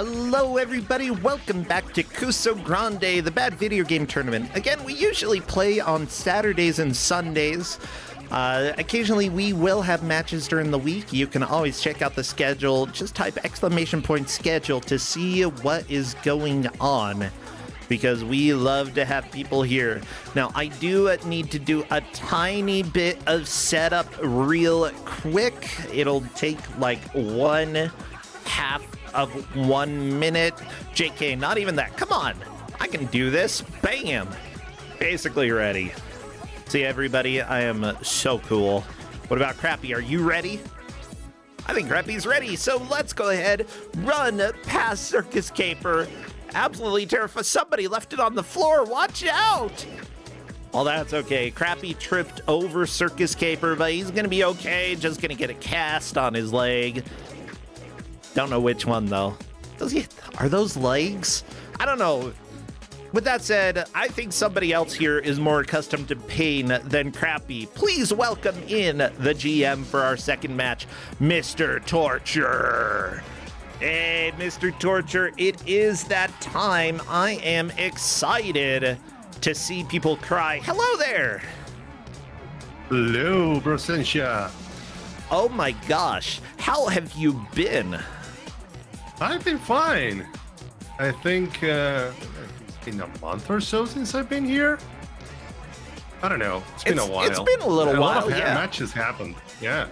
Hello everybody, welcome back to Kusogrand8, the bad video game tournament. Again, we usually play on Saturdays and Sundays. Occasionally we will have matches during the week. You can always check out the schedule. Just type !schedule to see what is going on, because we love to have people here. Now, I do need to do a tiny bit of setup real quick. It'll take like 1/2 of 1 minute. JK, not even that. Come on. I can do this. Bam. Basically ready. See, everybody, I am so cool. What about Crappy? Are you ready? I think Crappy's ready. So let's go ahead, run past Circus Caper. Absolutely terrified. Somebody left it on the floor. Watch out. Well, that's okay. Crappy tripped over Circus Caper, but he's going to be okay. Just going to get a cast on his leg. Don't know which one, though. Are those legs? I don't know. With that said, I think somebody else here is more accustomed to pain than Crappy. Please welcome in the GM for our second match, Mr. Torture. Hey, Mr. Torture, it is that time. I am excited to see people cry. Hello there. Hello, Brosensha. Oh my gosh, how have you been? I've been fine. I think it's been a month or so since I've been here. I don't know. It's been a while. It's been a little while, lot of yeah. matches happened. Yeah.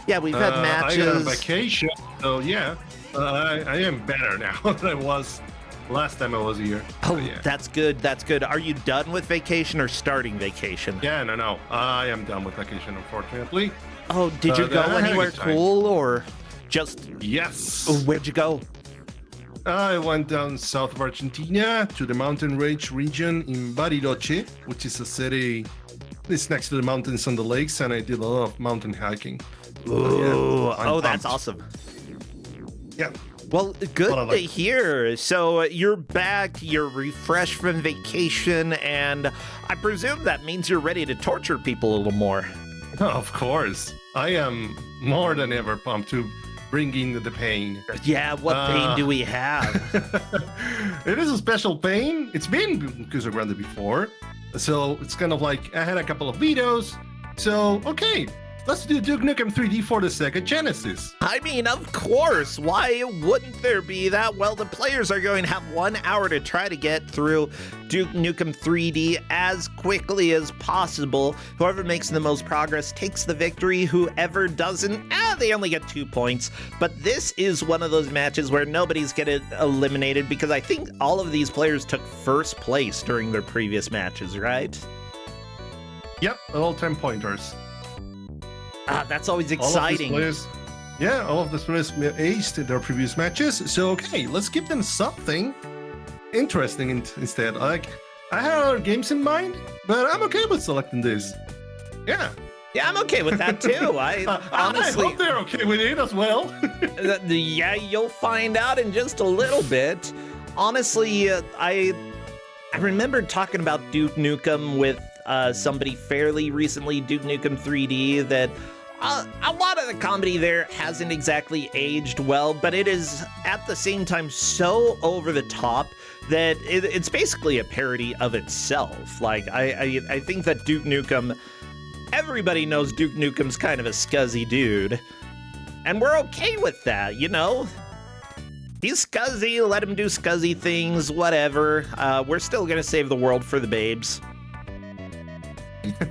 Yeah, we've had matches. I got on vacation, so yeah. I am better now than I was last time I was here. Oh, yeah. That's good. That's good. Are you done with vacation or starting vacation? Yeah, no. I am done with vacation, unfortunately. Oh, did you go I had a anywhere good time. cool or just... Yes. Where'd you go? I went down south of Argentina to the mountain range region in Bariloche, which is a city. It's next to the mountains and the lakes, and I did a lot of mountain hiking. Ooh, I'm that's pumped. awesome. Yeah. Well, good to hear. So you're back, you're refreshed from vacation, and I presume that means you're ready to torture people a little more. Of course. I am more than ever pumped to bring in the pain. Yeah, what pain do we have? It is a special pain. It's been Kusogrand8 before, so it's kind of like I had a couple of vetoes. So, okay, let's do Duke Nukem 3D for the Sega Genesis. I mean, of course. Why wouldn't there be that? Well, the players are going to have 1 hour to try to get through Duke Nukem 3D as quickly as possible. Whoever makes the most progress takes the victory. Whoever doesn't, they only get 2 points. But this is one of those matches where nobody's getting eliminated, because I think all of these players took first place during their previous matches, right? Yep, all 10 pointers. That's always exciting. All of the players aced their previous matches. So, okay, let's give them something interesting instead. Like, I had other games in mind, but I'm okay with selecting this. Yeah. Yeah, I'm okay with that too. I honestly I hope they're okay with it as well. Yeah, you'll find out in just a little bit. Honestly, I remember talking about Duke Nukem with somebody fairly recently, Duke Nukem 3D, that a lot of the comedy there hasn't exactly aged well, but it is at the same time so over the top that it's basically a parody of itself. Like, I think that Duke Nukem, everybody knows Duke Nukem's kind of a scuzzy dude, and we're okay with that, you know? He's scuzzy, let him do scuzzy things, whatever. We're still gonna save the world for the babes.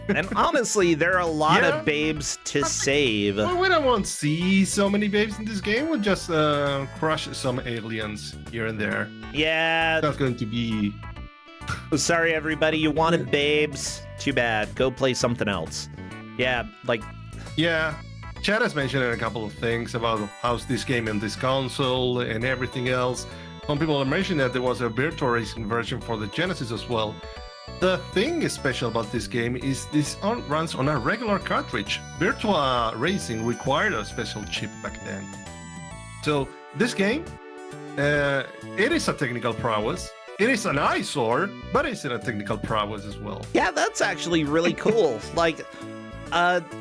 And honestly, there are a lot of babes to save. Well, we don't want to see so many babes in this game. We'll just crush some aliens here and there. Yeah. That's going to be... Sorry, everybody. You wanted babes. Too bad. Go play something else. Yeah, like... Yeah. Chad has mentioned a couple of things about how's this game and this console and everything else. Some people have mentioned that there was a virtual racing version for the Genesis as well. The thing special about this game is this runs on a regular cartridge. Virtua Racing required a special chip back then. So this game, it is a technical prowess. It is an eyesore, but it's in a technical prowess as well. Yeah, that's actually really cool. Like,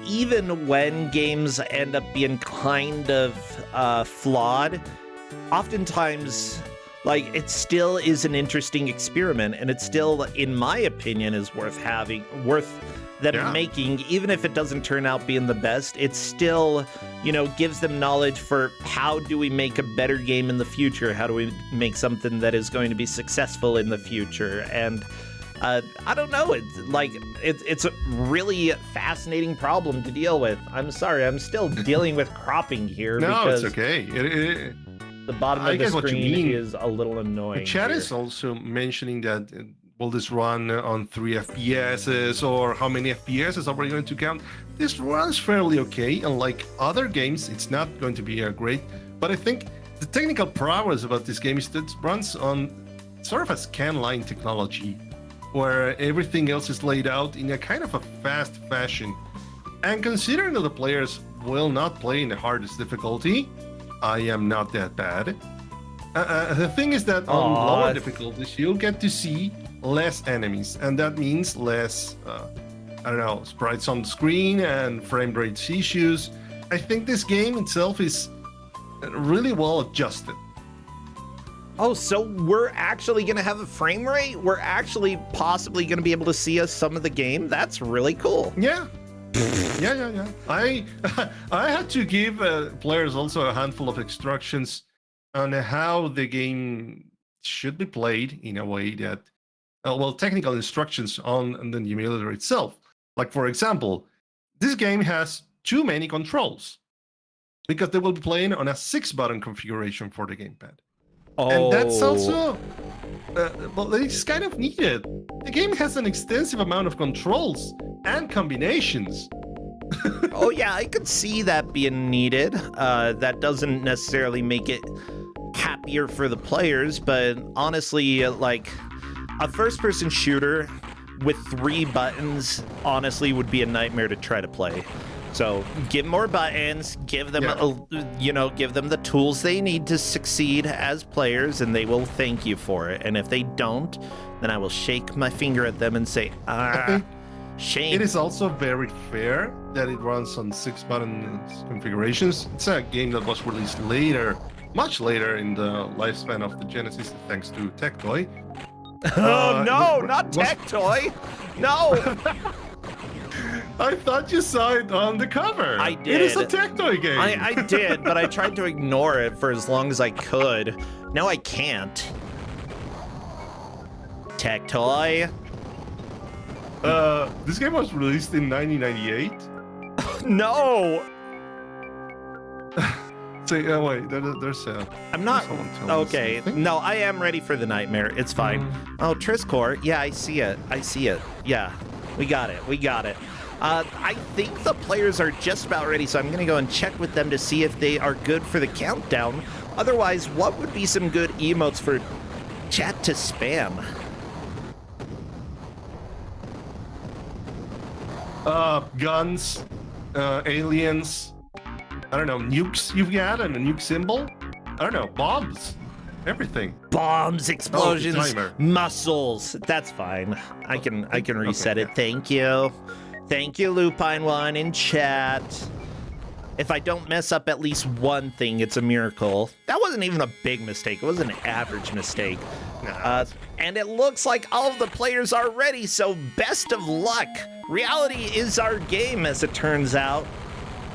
even when games end up being kind of flawed, oftentimes, like, it still is an interesting experiment, and it still, in my opinion, is worth them making. Even if it doesn't turn out being the best, it still, gives them knowledge for how do we make a better game in the future? How do we make something that is going to be successful in the future? And I don't know. It's a really fascinating problem to deal with. I'm sorry, I'm still dealing with cropping here. No, because it's okay. the bottom of the screen is a little annoying. The chat here. is also mentioning that will this run on 3 FPS or how many FPS are we going to count? This runs fairly okay. Unlike other games, it's not going to be great. But I think the technical prowess about this game is that it runs on sort of a scan line technology, where everything else is laid out in a kind of a fast fashion. And considering that the players will not play in the hardest difficulty, I am not that bad. The thing is that on lower difficulties, you'll get to see less enemies, and that means less, sprites on the screen and frame rate issues. I think this game itself is really well adjusted. Oh, so we're actually going to have a frame rate? We're actually possibly going to be able to see some of the game? That's really cool. Yeah. Yeah. I had to give players also a handful of instructions on how the game should be played in a way that, technical instructions on the emulator itself. Like, for example, this game has too many controls because they will be playing on a 6-button configuration for the gamepad. Oh. And that's also, it's kind of needed. The game has an extensive amount of controls and combinations. Oh yeah, I could see that being needed. That doesn't necessarily make it happier for the players, but honestly, like, a first-person shooter with 3 buttons, honestly, would be a nightmare to try to play. So give more buttons, give them, give them the tools they need to succeed as players, and they will thank you for it. And if they don't, then I will shake my finger at them and say, shame. It is also very fair that it runs on 6-button configurations. It's a game that was released later, much later in the lifespan of the Genesis, thanks to Tectoy. No, not Tectoy. No. I thought you saw it on the cover. I did. It is a Tectoy game. I did, but I tried to ignore it for as long as I could. Now I can't. Tectoy. This game was released in 1998. No. So, wait, there's a... I'm not... Okay, no, I am ready for the nightmare. It's fine. Oh, Triscore. Yeah, I see it. Yeah, we got it. I think the players are just about ready, so I'm going to go and check with them to see if they are good for the countdown. Otherwise, what would be some good emotes for chat to spam? Guns, aliens, I don't know, nukes you've got, and a nuke symbol. I don't know, bombs, everything. Bombs, explosions, muscles. That's fine. I can reset it. Thank you. Thank you, Lupine1 in chat. If I don't mess up at least one thing, it's a miracle. That wasn't even a big mistake. It was an average mistake. And it looks like all of the players are ready, so best of luck. Reality is our game, as it turns out.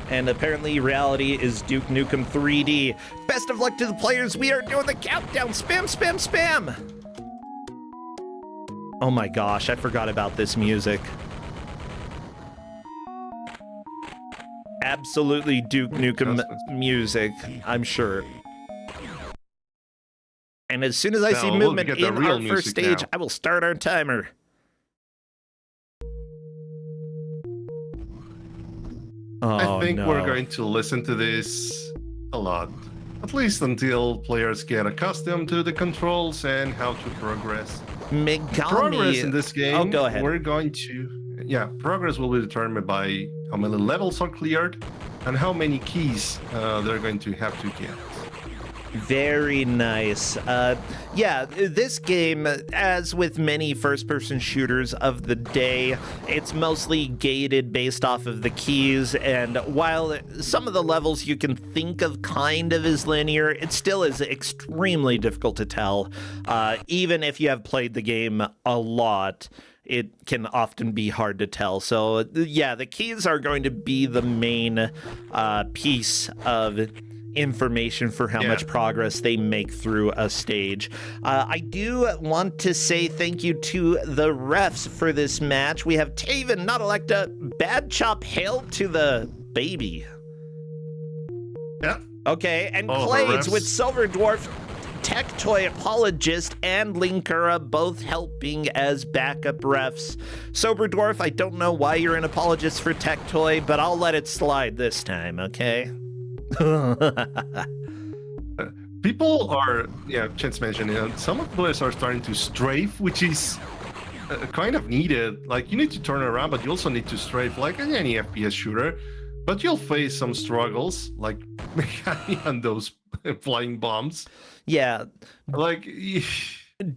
And apparently reality is Duke Nukem 3D. Best of luck to the players. We are doing the countdown. Spam, spam, spam. Oh my gosh, I forgot about this music. Absolutely Duke Nukem music, I'm sure. And as soon as I see movement in our first stage, I will start our timer. I think we're going to listen to this a lot. At least until players get accustomed to the controls and how to progress. Progress in this game, go ahead. We're going to... Yeah, progress will be determined by how many levels are cleared and how many keys they're going to have to get. Very nice. Yeah, this game, as with many first-person shooters of the day, it's mostly gated based off of the keys, and while some of the levels you can think of kind of as linear, it still is extremely difficult to tell. Even if you have played the game a lot, it can often be hard to tell. So, yeah, the keys are going to be the main piece of information for how much progress they make through a stage. I do want to say thank you to the refs for this match. We have Taven, Not Electa, Bad Chop, Hail to the Baby. Yeah. Okay, and Clades with Silver Dwarf, Tech Toy Apologist, and Linkura both helping as backup refs. Sober Dwarf, I don't know why you're an apologist for Tech Toy, but I'll let it slide this time, okay? People are, Chance mentioned, some of the players are starting to strafe, which is kind of needed. Like, you need to turn around, but you also need to strafe, like in any FPS shooter. But you'll face some struggles, like and those flying bombs. Yeah. Like,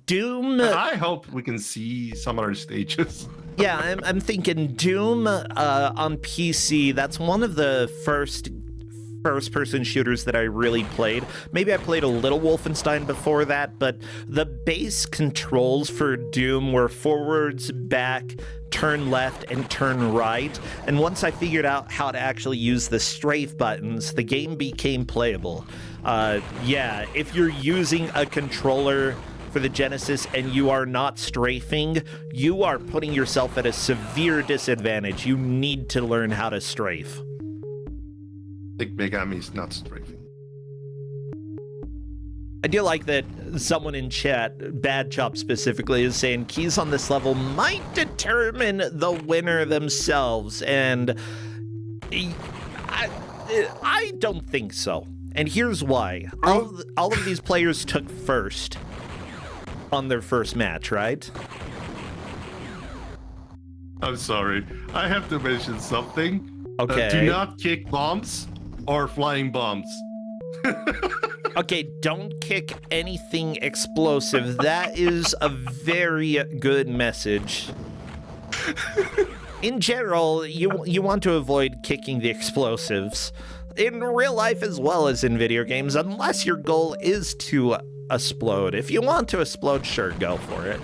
Doom. I hope we can see some other stages. Yeah, I'm thinking Doom on PC. That's one of the first-person shooters that I really played. Maybe I played a little Wolfenstein before that, but the base controls for Doom were forwards, back, turn left, and turn right. And once I figured out how to actually use the strafe buttons, the game became playable. Yeah, if you're using a controller for the Genesis and you are not strafing, you are putting yourself at a severe disadvantage. You need to learn how to strafe. I think Megami is not strafing. I do like that someone in chat, Bad Chop specifically, is saying keys on this level might determine the winner themselves, and I don't think so. And here's why. All of these players took first on their first match, right? I'm sorry. I have to mention something. Okay. Do not kick bombs or flying bombs. Okay, don't kick anything explosive. That is a very good message. In general, you want to avoid kicking the explosives. In real life as well as in video games, unless your goal is to explode. If you want to explode, sure, go for it.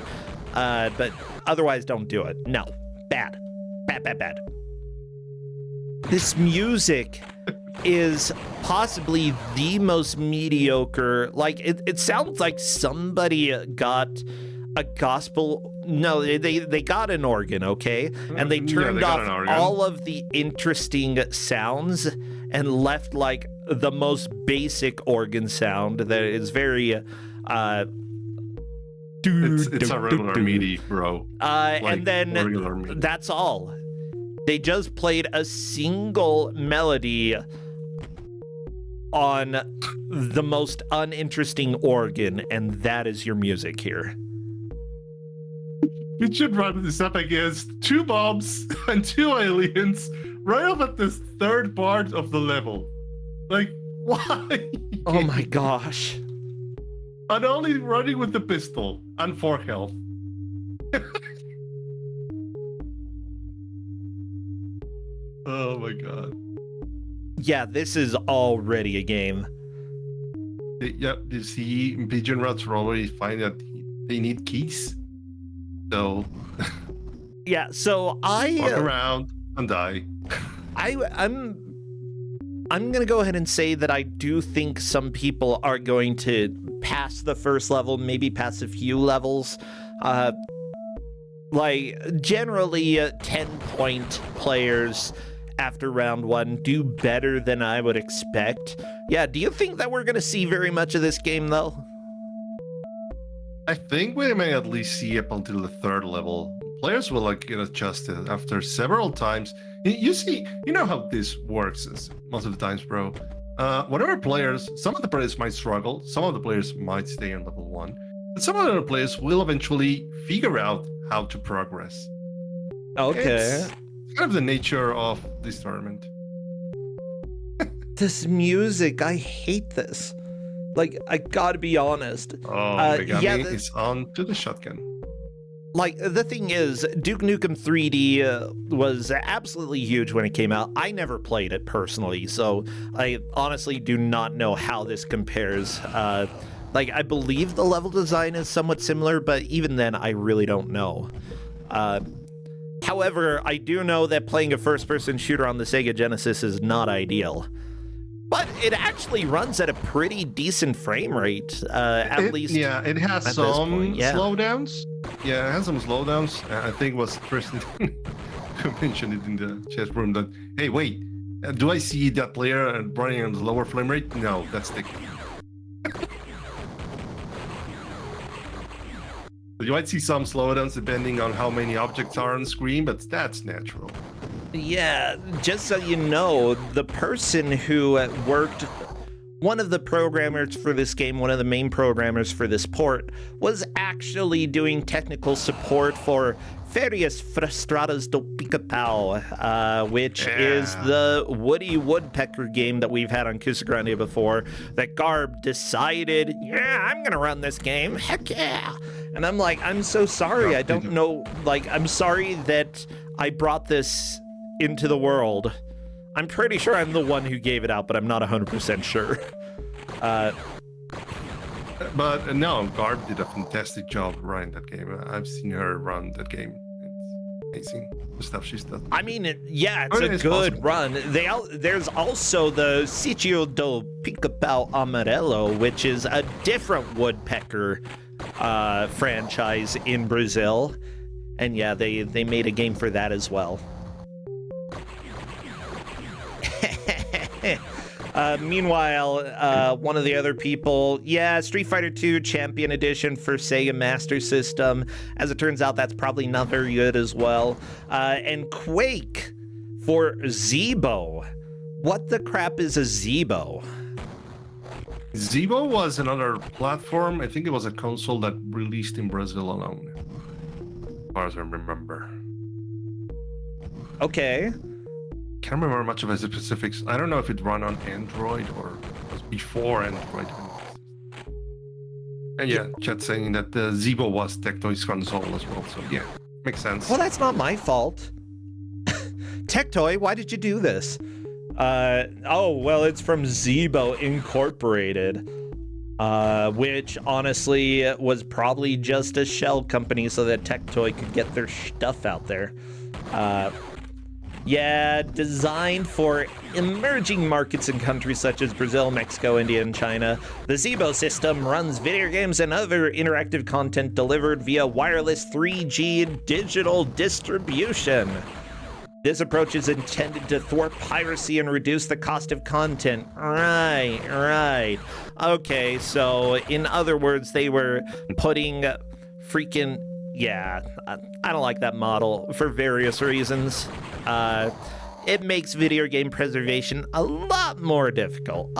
But otherwise, don't do it. No. Bad. Bad, bad, bad. This music is possibly the most mediocre. Like, it sounds like somebody got a gospel. No, they got an organ, okay? And they turned off all of the interesting sounds and left, like, the most basic organ sound that is very it's a regular MIDI, bro. And then that's all. They just played a single melody on the most uninteresting organ, and that is your music here. We should run this up against 2 bombs and 2 aliens right off at this third part of the level. Like, why? Oh my gosh. And only running with the pistol and 4 health. Oh my god. Yeah, this is already a game. Yep, you see, Pigeon Rats probably find that they need keys. So yeah, so I walk around and die. I'm gonna go ahead and say that I do think some people are going to pass the first level, maybe pass a few levels. Like, generally 10-point players after round 1 do better than I would expect. Yeah, do you think that we're gonna see very much of this game, though? I think we may at least see up until the 3rd level. Players will get adjusted after several times. You see, you know how this works most of the times, bro. Whatever players, some of the players might struggle, some of the players might stay on level 1, but some other players will eventually figure out how to progress. Okay. It's kind of the nature of this tournament. This music, I hate this. Like, I gotta be honest. Oh, Megami is on to the shotgun. Like, the thing is, Duke Nukem 3D was absolutely huge when it came out. I never played it personally, so I honestly do not know how this compares. Like, I believe the level design is somewhat similar, but even then, I really don't know. However, I do know that playing a first-person shooter on the Sega Genesis is not ideal. But it actually runs at a pretty decent frame rate, at least. Yeah, it has some slowdowns. Yeah, it has some slowdowns. I think it was Tristan who mentioned it in the chat room that, hey, wait, do I see that player running on the lower frame rate? No, that's the... You might see some slowdowns depending on how many objects are on screen, but that's natural. Yeah, just so you know, the person who worked, one of the programmers for this game, one of the main programmers for this port, was actually doing technical support for Férias Frustradas do Pica-Pau, which is the Woody Woodpecker game that we've had on Kusogrand8 before, that Garb decided, yeah, I'm gonna run this game, heck yeah. And I'm like, I'm so sorry, I don't know, like, I'm sorry that I brought this into the world. I'm pretty sure I'm the one who gave it out, but I'm not 100% sure. But no, Garb did a fantastic job running that game. I've seen her run that game. It's amazing, the stuff she's done. I mean, it's a good run. There's also the Sítio do Pica-Pau Amarelo, which is a different woodpecker franchise in Brazil. And yeah, they made a game for that as well. Meanwhile, one of the other people, Street Fighter II Champion Edition for Sega Master System. As it turns out, that's probably not very good as well. And Quake for Zeebo. What the crap is a Zeebo? Zeebo was another platform. I think it was a console that released in Brazil alone, as far as I remember. Okay. Can't remember much of the specifics. I don't know if it ran on Android or was before Android. And yeah, chat saying that the Zeebo was Tectoy's console as well. So yeah, makes sense. Well, that's not my fault. Tectoy, why did you do this? Well, it's from Zeebo Incorporated, which honestly was probably just a shell company so that Tectoy could get their stuff out there. Designed for emerging markets in countries such as Brazil, Mexico, India, and China, the Zeebo system runs video games and other interactive content delivered via wireless 3G digital distribution. This approach is intended to thwart piracy and reduce the cost of content. Right. Okay, so in other words, they were putting freaking... Yeah, I don't like that model for various reasons. It makes video game preservation a lot more difficult.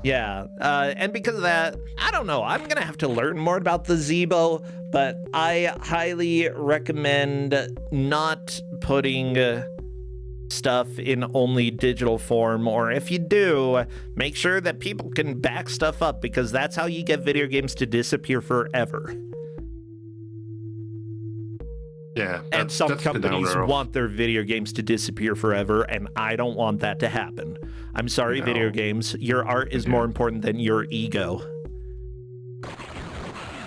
Yeah, and because of that, I don't know, I'm gonna have to learn more about the Zeebo, but I highly recommend not putting stuff in only digital form, or if you do, make sure that people can back stuff up, because that's how you get video games to disappear forever. Yeah, and some companies want their video games to disappear forever, and I don't want that to happen. I'm sorry, video games. Your art is more important than your ego.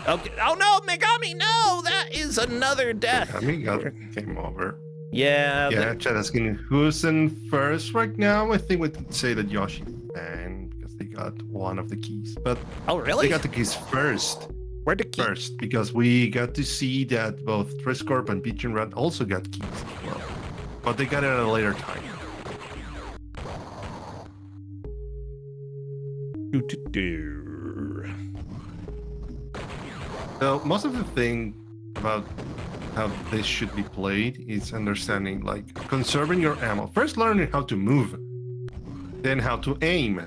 Okay. Oh no, Megami, no! That is another death. Megami got game over. Yeah. Chat asking who's in first right now. I think we could say that Yoshi and because they got one of the keys. But oh really? They got the keys first. Where the keys? First, because we got to see that both Triscorp and Pigeon Rat also got keys as well. But they got it at a later time. So most of the thing about how this should be played is understanding, like, conserving your ammo. First, learning how to move, then how to aim,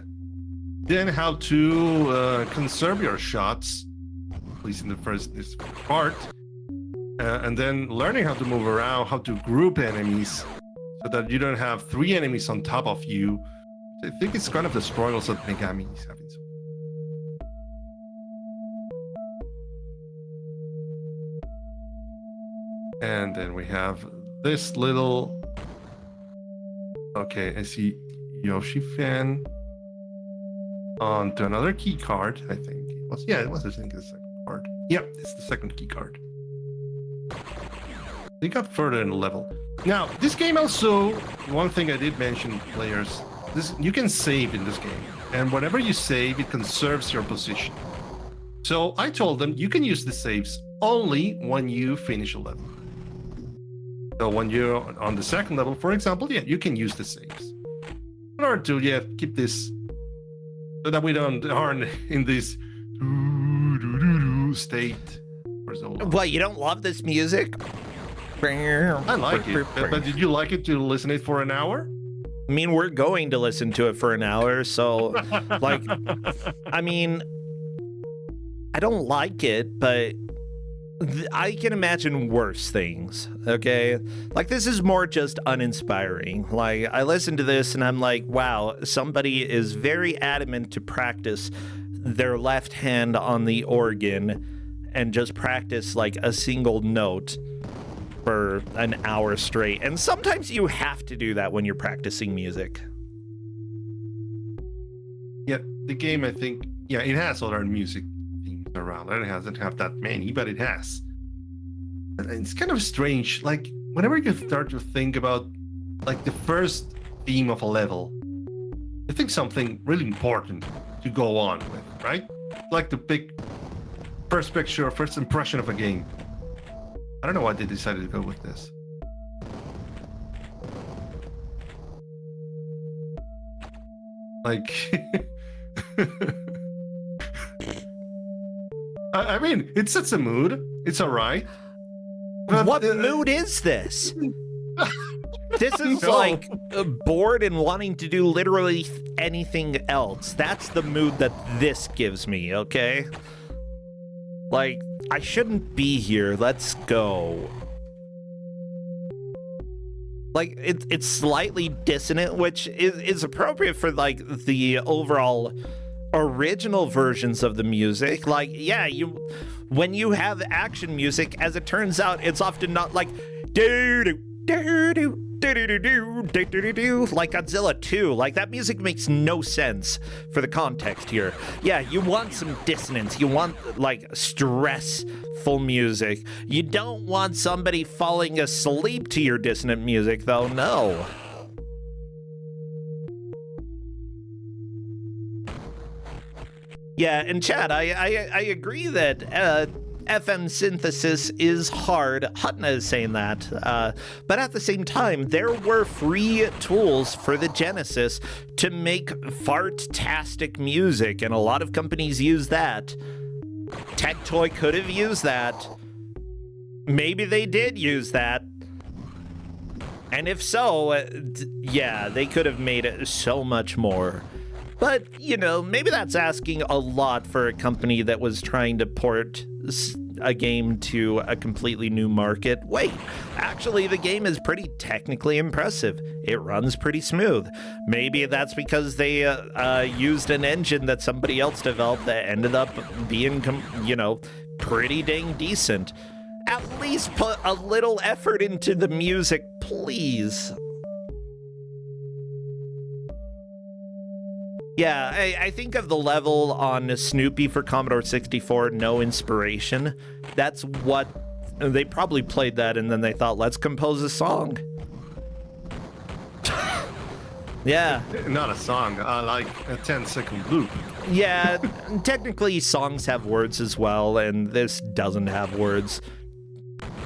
then how to conserve your shots, at least in the this part, and then learning how to move around, how to group enemies, so that you don't have 3 enemies on top of you. I think it's kind of the struggles that Megami is having. And then we have this little. Okay, I see Yoshi fan onto another key card. I think it was. Yeah, it was. I think the second card. Yep, it's the second key card. They got further in the level. Now, this game also, one thing I did mention, players, you can save in this game. And whenever you save, it conserves your position. So I told them you can use the saves only when you finish a level. So when you're on the second level, for example, yeah, you can use the saves. In order to, keep this, so that we aren't in this state for so long. What, you don't love this music? I like it, but did you like it to listen it for an hour? I mean, we're going to listen to it for an hour, so, like, I mean, I don't like it, but I can imagine worse things, okay? Like, this is more just uninspiring. Like, I listen to this and I'm like, wow, somebody is very adamant to practice their left hand on the organ and just practice, like, a single note for an hour straight. And sometimes you have to do that when you're practicing music. Yeah, the game, I think, it has other music themes around. It doesn't have that many, but it has. And it's kind of strange. Like, whenever you start to think about, like, the first theme of a level, I think something really important to go on with, right? Like the big first picture, first impression of a game. I don't know why they decided to go with this. Like, I mean, it sets a mood. It's all right. But what mood is this? This is like bored and wanting to do literally anything else. That's the mood that this gives me, okay? Like, I shouldn't be here. Let's go. Like, it's slightly dissonant, which is appropriate for, like, the overall original versions of the music. Like, yeah, when you have action music, as it turns out, it's often not like do-do, do-do, do-do-do-do, like Godzilla 2. Like, that music makes no sense for the context here. Yeah, you want some dissonance. You want, like, stressful music. You don't want somebody falling asleep to your dissonant music, though. No. Yeah, and Chad, I agree that FM synthesis is hard. Hutna is saying that. But at the same time, there were free tools for the Genesis to make fart-tastic music, and a lot of companies use that. Tectoy could have used that. Maybe they did use that. And if so, yeah, they could have made it so much more. But, you know, maybe that's asking a lot for a company that was trying to port a game to a completely new market. Wait, actually, the game is pretty technically impressive. It runs pretty smooth. Maybe that's because they used an engine that somebody else developed that ended up being, pretty dang decent. At least put a little effort into the music, please. Yeah, I think of the level on Snoopy for Commodore 64, No Inspiration. That's what... They probably played that and then they thought, let's compose a song. Yeah. Not a song, like a 10-second loop. Yeah, technically songs have words as well, and this doesn't have words.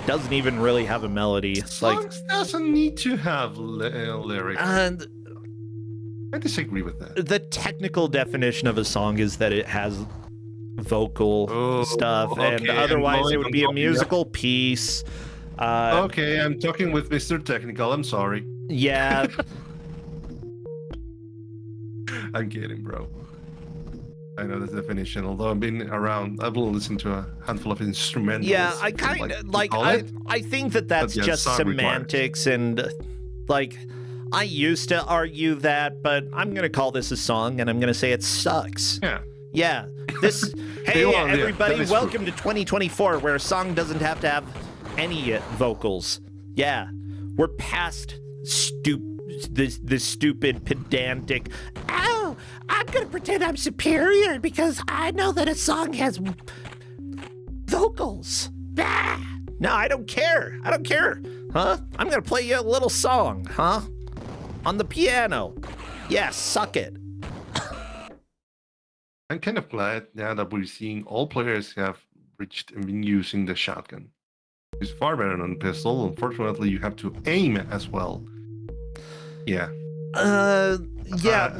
Doesn't even really have a melody. Songs doesn't need to have lyrics. And I disagree with that. the technical definition of a song is that it has vocal stuff, and otherwise it would be a musical piece. Okay, I'm talking with Mr. Technical. I'm sorry. Yeah. I'm kidding, bro. I know the definition. Although I've been around, I've listened to a handful of instrumentals. Yeah, I kind of I think that that's just semantics, and Like, I used to argue that, but I'm going to call this a song, and I'm going to say it sucks. Yeah. Yeah. This. Hey, Well, everybody, that is welcome to 2024, where a song doesn't have to have any vocals. Yeah. We're past this stupid, pedantic, oh, I'm going to pretend I'm superior because I know that a song has vocals. Bah! No, I don't care. I don't care. Huh? I'm going to play you a little song, huh? On the piano. Yeah, suck it. I'm kind of glad now that we're seeing all players have reached and been using the shotgun. It's far better than pistol. Unfortunately, you have to aim as well. Yeah.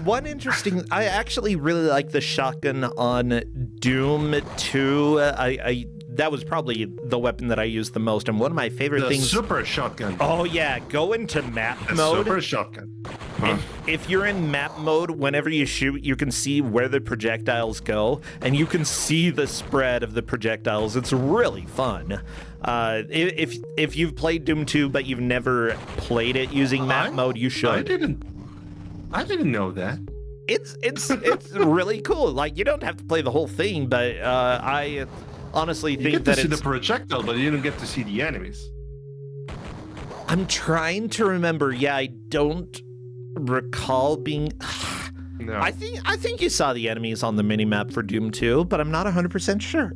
One interesting. I actually really like the shotgun on Doom 2. That was probably the weapon that I used the most, and one of my favorite things. The super shotgun. Oh yeah, go into map mode. Super shotgun. If you're in map mode, whenever you shoot, you can see where the projectiles go, and you can see the spread of the projectiles. It's really fun. If you've played Doom 2 but you've never played it using map mode, you should. I didn't know that. It's really cool. Like, you don't have to play the whole thing, but I honestly think you get that to see the projectile, but you don't get to see the enemies. I'm trying to remember. Yeah, I don't recall being. No. I think you saw the enemies on the minimap for Doom 2, but I'm not 100% sure.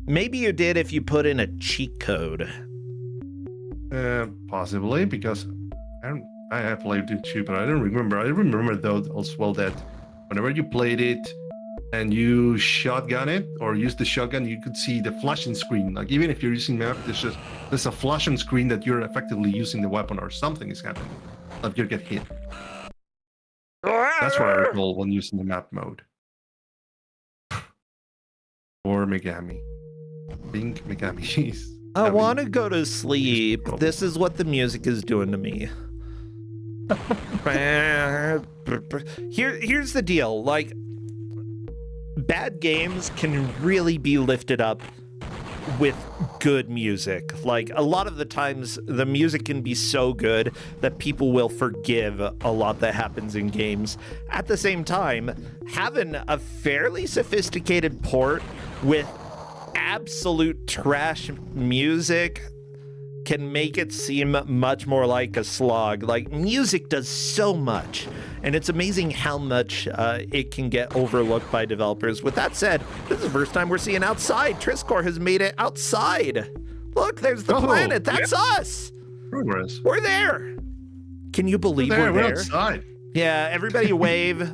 Maybe you did if you put in a cheat code. Possibly, because I have played Doom 2, but I don't remember. I remember though as well that whenever you played it and you shotgun it or use the shotgun, you could see the flashing screen. Like, even if you're using map, there's a flashing screen that you're effectively using the weapon or something is happening. Like, you get hit. That's what I recall when using the map mode. Or Megami. Think Megami. I want to go to sleep. This is what the music is doing to me. Here's the deal. Like, bad games can really be lifted up with good music. Like, a lot of the times the music can be so good that people will forgive a lot that happens in games. At the same time, having a fairly sophisticated port with absolute trash music can make it seem much more like a slog. Like, music does so much, and it's amazing how much it can get overlooked by developers. With that said, this is the first time we're seeing outside. Triscore has made it outside. Look, there's the planet. That's us. Progress. We're there. Can you believe we're there? We're outside. Yeah, everybody wave.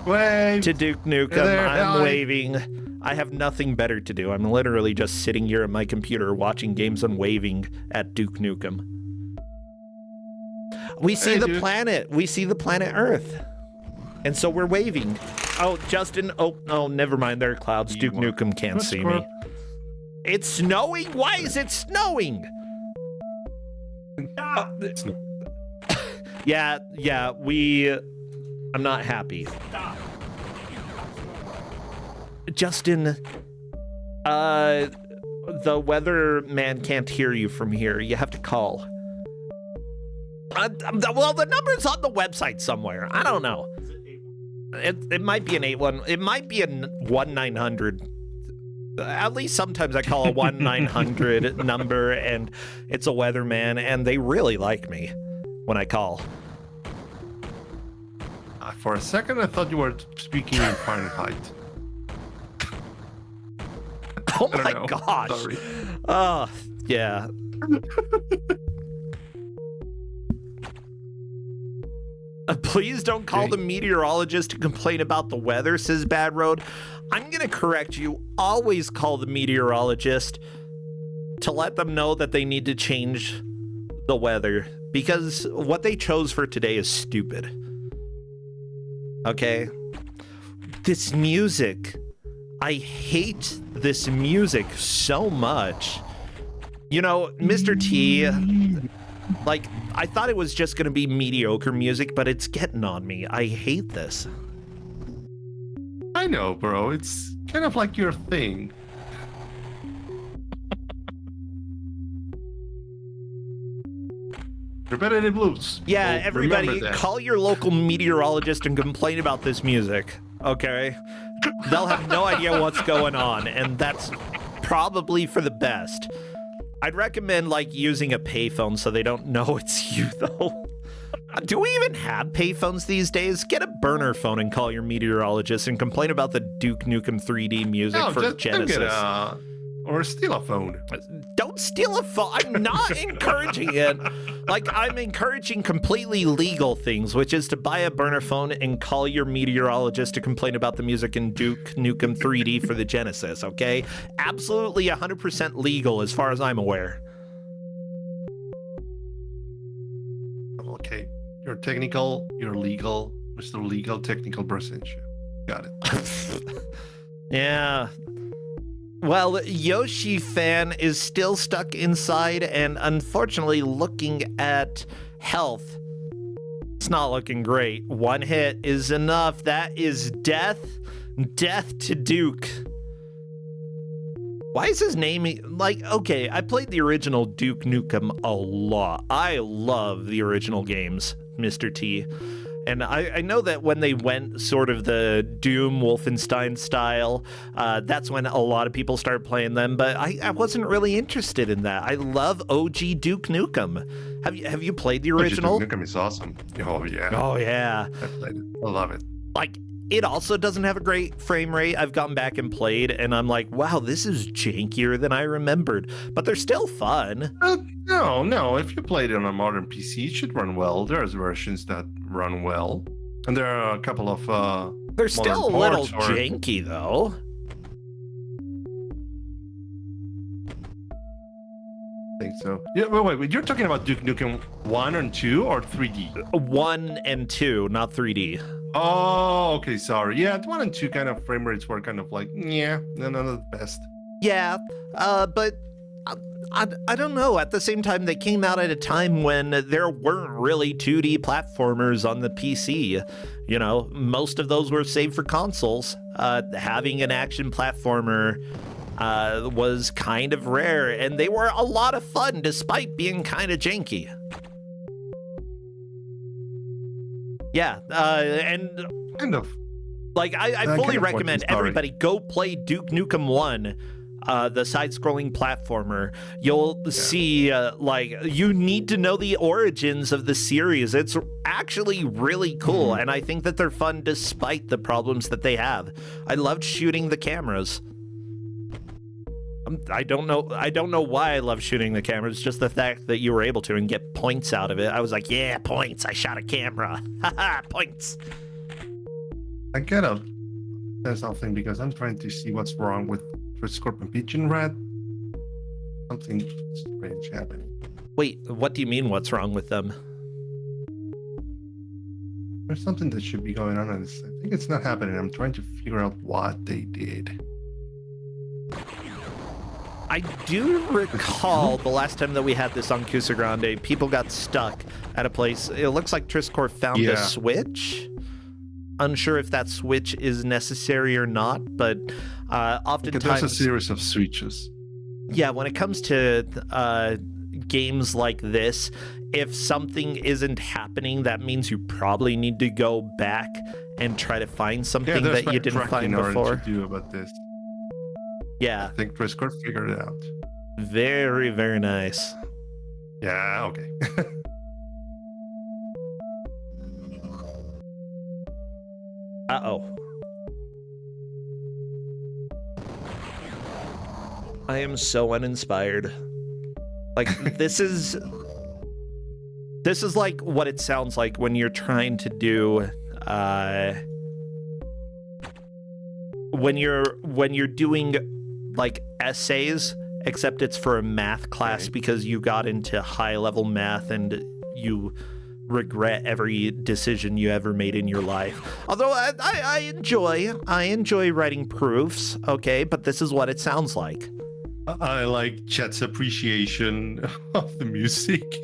Wave. To Duke Nukem. I'm waving. I have nothing better to do. I'm literally just sitting here at my computer watching games and waving at Duke Nukem. We see the planet. We see the planet Earth. And so we're waving. Oh, Justin. Oh, never mind. There are clouds. Duke Nukem can't see me. It's snowing? Why is it snowing? Yeah, I'm not happy. Justin, the weather man can't hear you from here. You have to call. Well, the number's on the website somewhere. I don't know. It might be an 81. It might be a 1-900. At least sometimes I call a 1-900 number, and it's a weatherman, and they really like me when I call. For a second, I thought you were speaking in Fahrenheit. Oh my gosh. Sorry. Oh, yeah. Please don't call the meteorologist to complain about the weather, says Bad Road. I'm going to correct you. Always call the meteorologist to let them know that they need to change the weather, because what they chose for today is stupid. Okay? This music. I hate this music so much. You know, Mr. T, like, I thought it was just going to be mediocre music, but it's getting on me. I hate this. I know, bro. It's kind of like your thing. Repetitive loops. Yeah, Well, everybody, remember that. call your local meteorologist and complain about this music, okay? They'll have no idea what's going on, and that's probably for the best. I'd recommend, like, using a payphone so they don't know it's you, though. Do we even have payphones these days? Get a burner phone and call your meteorologist and complain about the Duke Nukem 3D music for just Genesis. Or steal a phone. Don't steal a phone. I'm not encouraging it. Like, I'm encouraging completely legal things, which is to buy a burner phone and call your meteorologist to complain about the music in Duke Nukem 3D for the Genesis, okay? Absolutely 100% legal as far as I'm aware. Okay. You're technical, you're legal. Mr. Legal Technical Percentage. Got it. Yeah. Well, Yoshi Fan is still stuck inside and unfortunately looking at health. It's not looking great. One hit is enough. That is death. Death to Duke. Why is his name like, okay, I played the original Duke Nukem a lot. I love the original games, Mr. T. And I know that when they went sort of the Doom Wolfenstein style, that's when a lot of people started playing them, but I wasn't really interested in that. I love OG Duke Nukem. Have you played the original? OG Duke Nukem is awesome. Oh, yeah. Oh, yeah. I played it. I love it. Like, it also doesn't have a great frame rate. I've gone back and played, and I'm like, wow, this is jankier than I remembered. But they're still fun. No. If you played it on a modern PC, it should run well. There's versions that run well. And there are a couple of they're still a little janky, though. I think so. Yeah, wait. You're talking about Duke Nukem 1 and 2 or 3D? 1 and 2, not 3D. Oh, okay, sorry. Yeah, 1 and 2 kind of frame rates were kind of like, yeah, none of the best. Yeah, but I don't know. At the same time, they came out at a time when there weren't really 2D platformers on the PC. You know, most of those were saved for consoles. Having an action platformer was kind of rare, and they were a lot of fun despite being kind of janky. Yeah, and kind of. Like, I fully recommend everybody go play Duke Nukem 1, the side-scrolling platformer. You'll see, like, you need to know the origins of the series. It's actually really cool, and I think that they're fun despite the problems that they have. I loved shooting the cameras. I don't know why I love shooting the cameras, just the fact that you were able to and get points out of it. I was like, yeah, points. I shot a camera. Haha, points. I gotta say something because I'm trying to see what's wrong with Scorpion Pigeon Rat. Something strange happening. Wait, what do you mean what's wrong with them? There's something that should be going on, and I think it's not happening. I'm trying to figure out what they did. I do recall the last time that we had this on Kusogrand8, people got stuck at a place. It looks like Triscore found a switch. Unsure if that switch is necessary or not, but oftentimes... There's a series of switches. Yeah, when it comes to games like this, if something isn't happening, that means you probably need to go back and try to find something that you didn't find before. To do about this. Yeah. I think Triscore figured it out. Very, very nice. Yeah, okay. Uh-oh. I am so uninspired. Like, this is like what it sounds like when you're trying to do when you're doing like essays, except it's for a math class because you got into high level math and you regret every decision you ever made in your life. Although I enjoy writing proofs, okay, but this is what it sounds like. I like Chet's appreciation of the music.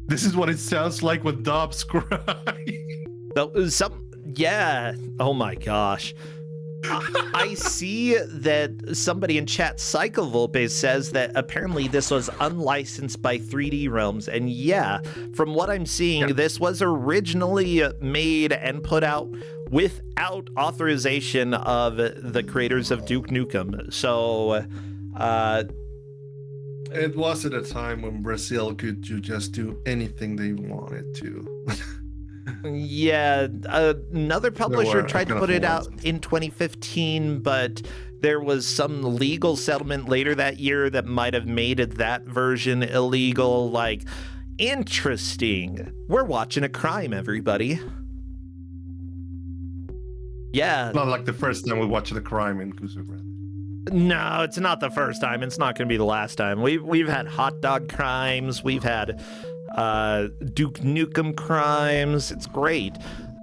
This is what it sounds like when Dobbs cry. Yeah. Oh my gosh. I see that somebody in chat, Cyclevolpe, says that apparently this was unlicensed by 3D Realms. And yeah, from what I'm seeing, this was originally made and put out without authorization of the creators of Duke Nukem. So, it was at a time when Brazil could just do anything they wanted to. Yeah, another publisher tried to put it out in 2015, but there was some legal settlement later that year that might have made that version illegal. Like, interesting. We're watching a crime, everybody. Yeah. Not like the first time we watched a crime in Kusogrand8. No, it's not the first time. It's not going to be the last time. We've had hot dog crimes. We've had Duke Nukem crimes. It's great.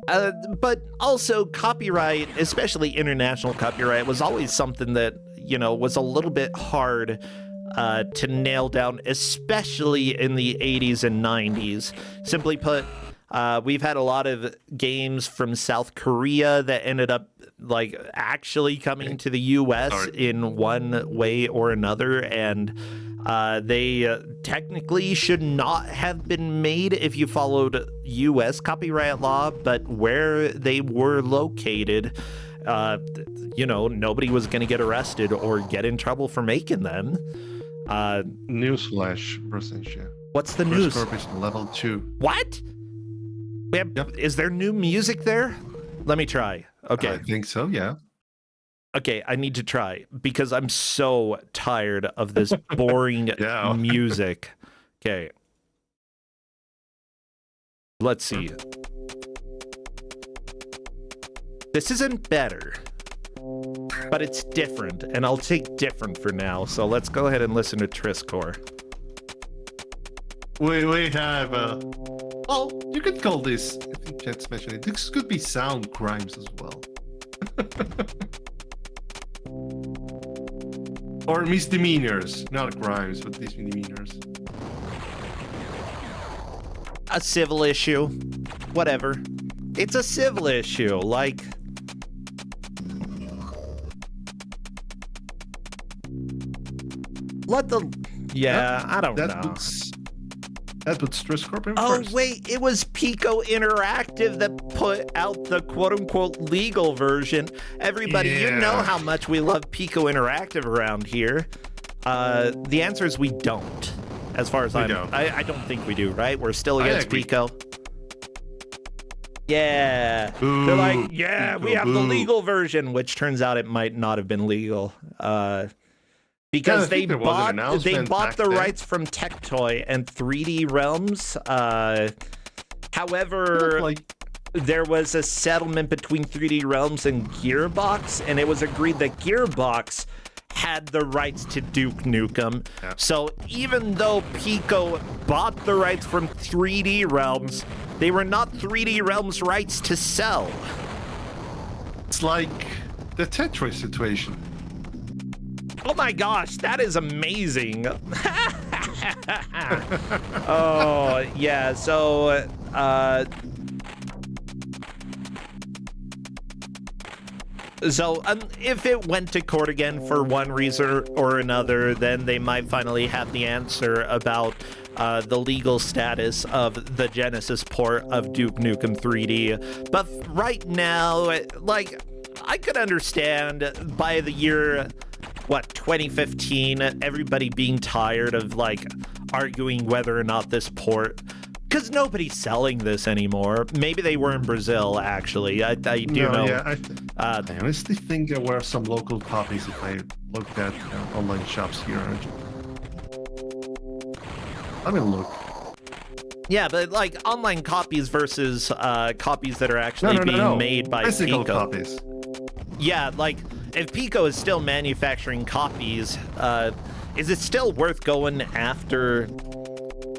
But also copyright, especially international copyright, was always something that, you know, was a little bit hard to nail down, especially in the 80s and 90s. Simply put, we've had a lot of games from South Korea that ended up like actually coming to the US in one way or another, and they technically should not have been made if you followed US copyright law, but where they were located, you know, nobody was going to get arrested or get in trouble for making them. Newsflash, Brosensha. What's the news? Is level 2. What? Is there new music there? Let me try. Okay. I think so, yeah. Okay, I need to try because I'm so tired of this boring music. Okay. Let's see. This isn't better, but it's different, and I'll take different for now. So let's go ahead and listen to Triscore. We have, well, you could call this, I think chat's mentioning it, this could be sound crimes as well. Or misdemeanors, not crimes, but misdemeanors. A civil issue. Whatever. It's a civil issue, like... Let the... Yeah, I don't know. That puts Stress Corp in first. first. Oh, wait, it was Pico Interactive that put out the quote-unquote legal version. Everybody, you know how much we love Pico Interactive around here. The answer is we don't, as far as I don't think we do, right? We're still against Pico. Yeah. Boo. They're like, yeah, Pico, we have the legal version, which turns out it might not have been legal. Because they bought the rights from Tectoy and 3D Realms. However, there was a settlement between 3D Realms and Gearbox, and it was agreed that Gearbox had the rights to Duke Nukem. Yeah. So even though Pico bought the rights from 3D Realms, they were not 3D Realms' rights to sell. It's like the Tetris situation. Oh my gosh, that is amazing. Oh, yeah, so, if it went to court again for one reason or another, then they might finally have the answer about the legal status of the Genesis port of Duke Nukem 3D. But right now, like, I could understand by the year... 2015, everybody being tired of, like, arguing whether or not this port... Because nobody's selling this anymore. Maybe they were in Brazil, actually. I do know. Yeah, I honestly think there were some local copies if I looked at online shops here. Let me look. Yeah, but, like, online copies versus copies that are actually being made by physical Pico. Copies. Yeah, like... If Pico is still manufacturing copies, is it still worth going after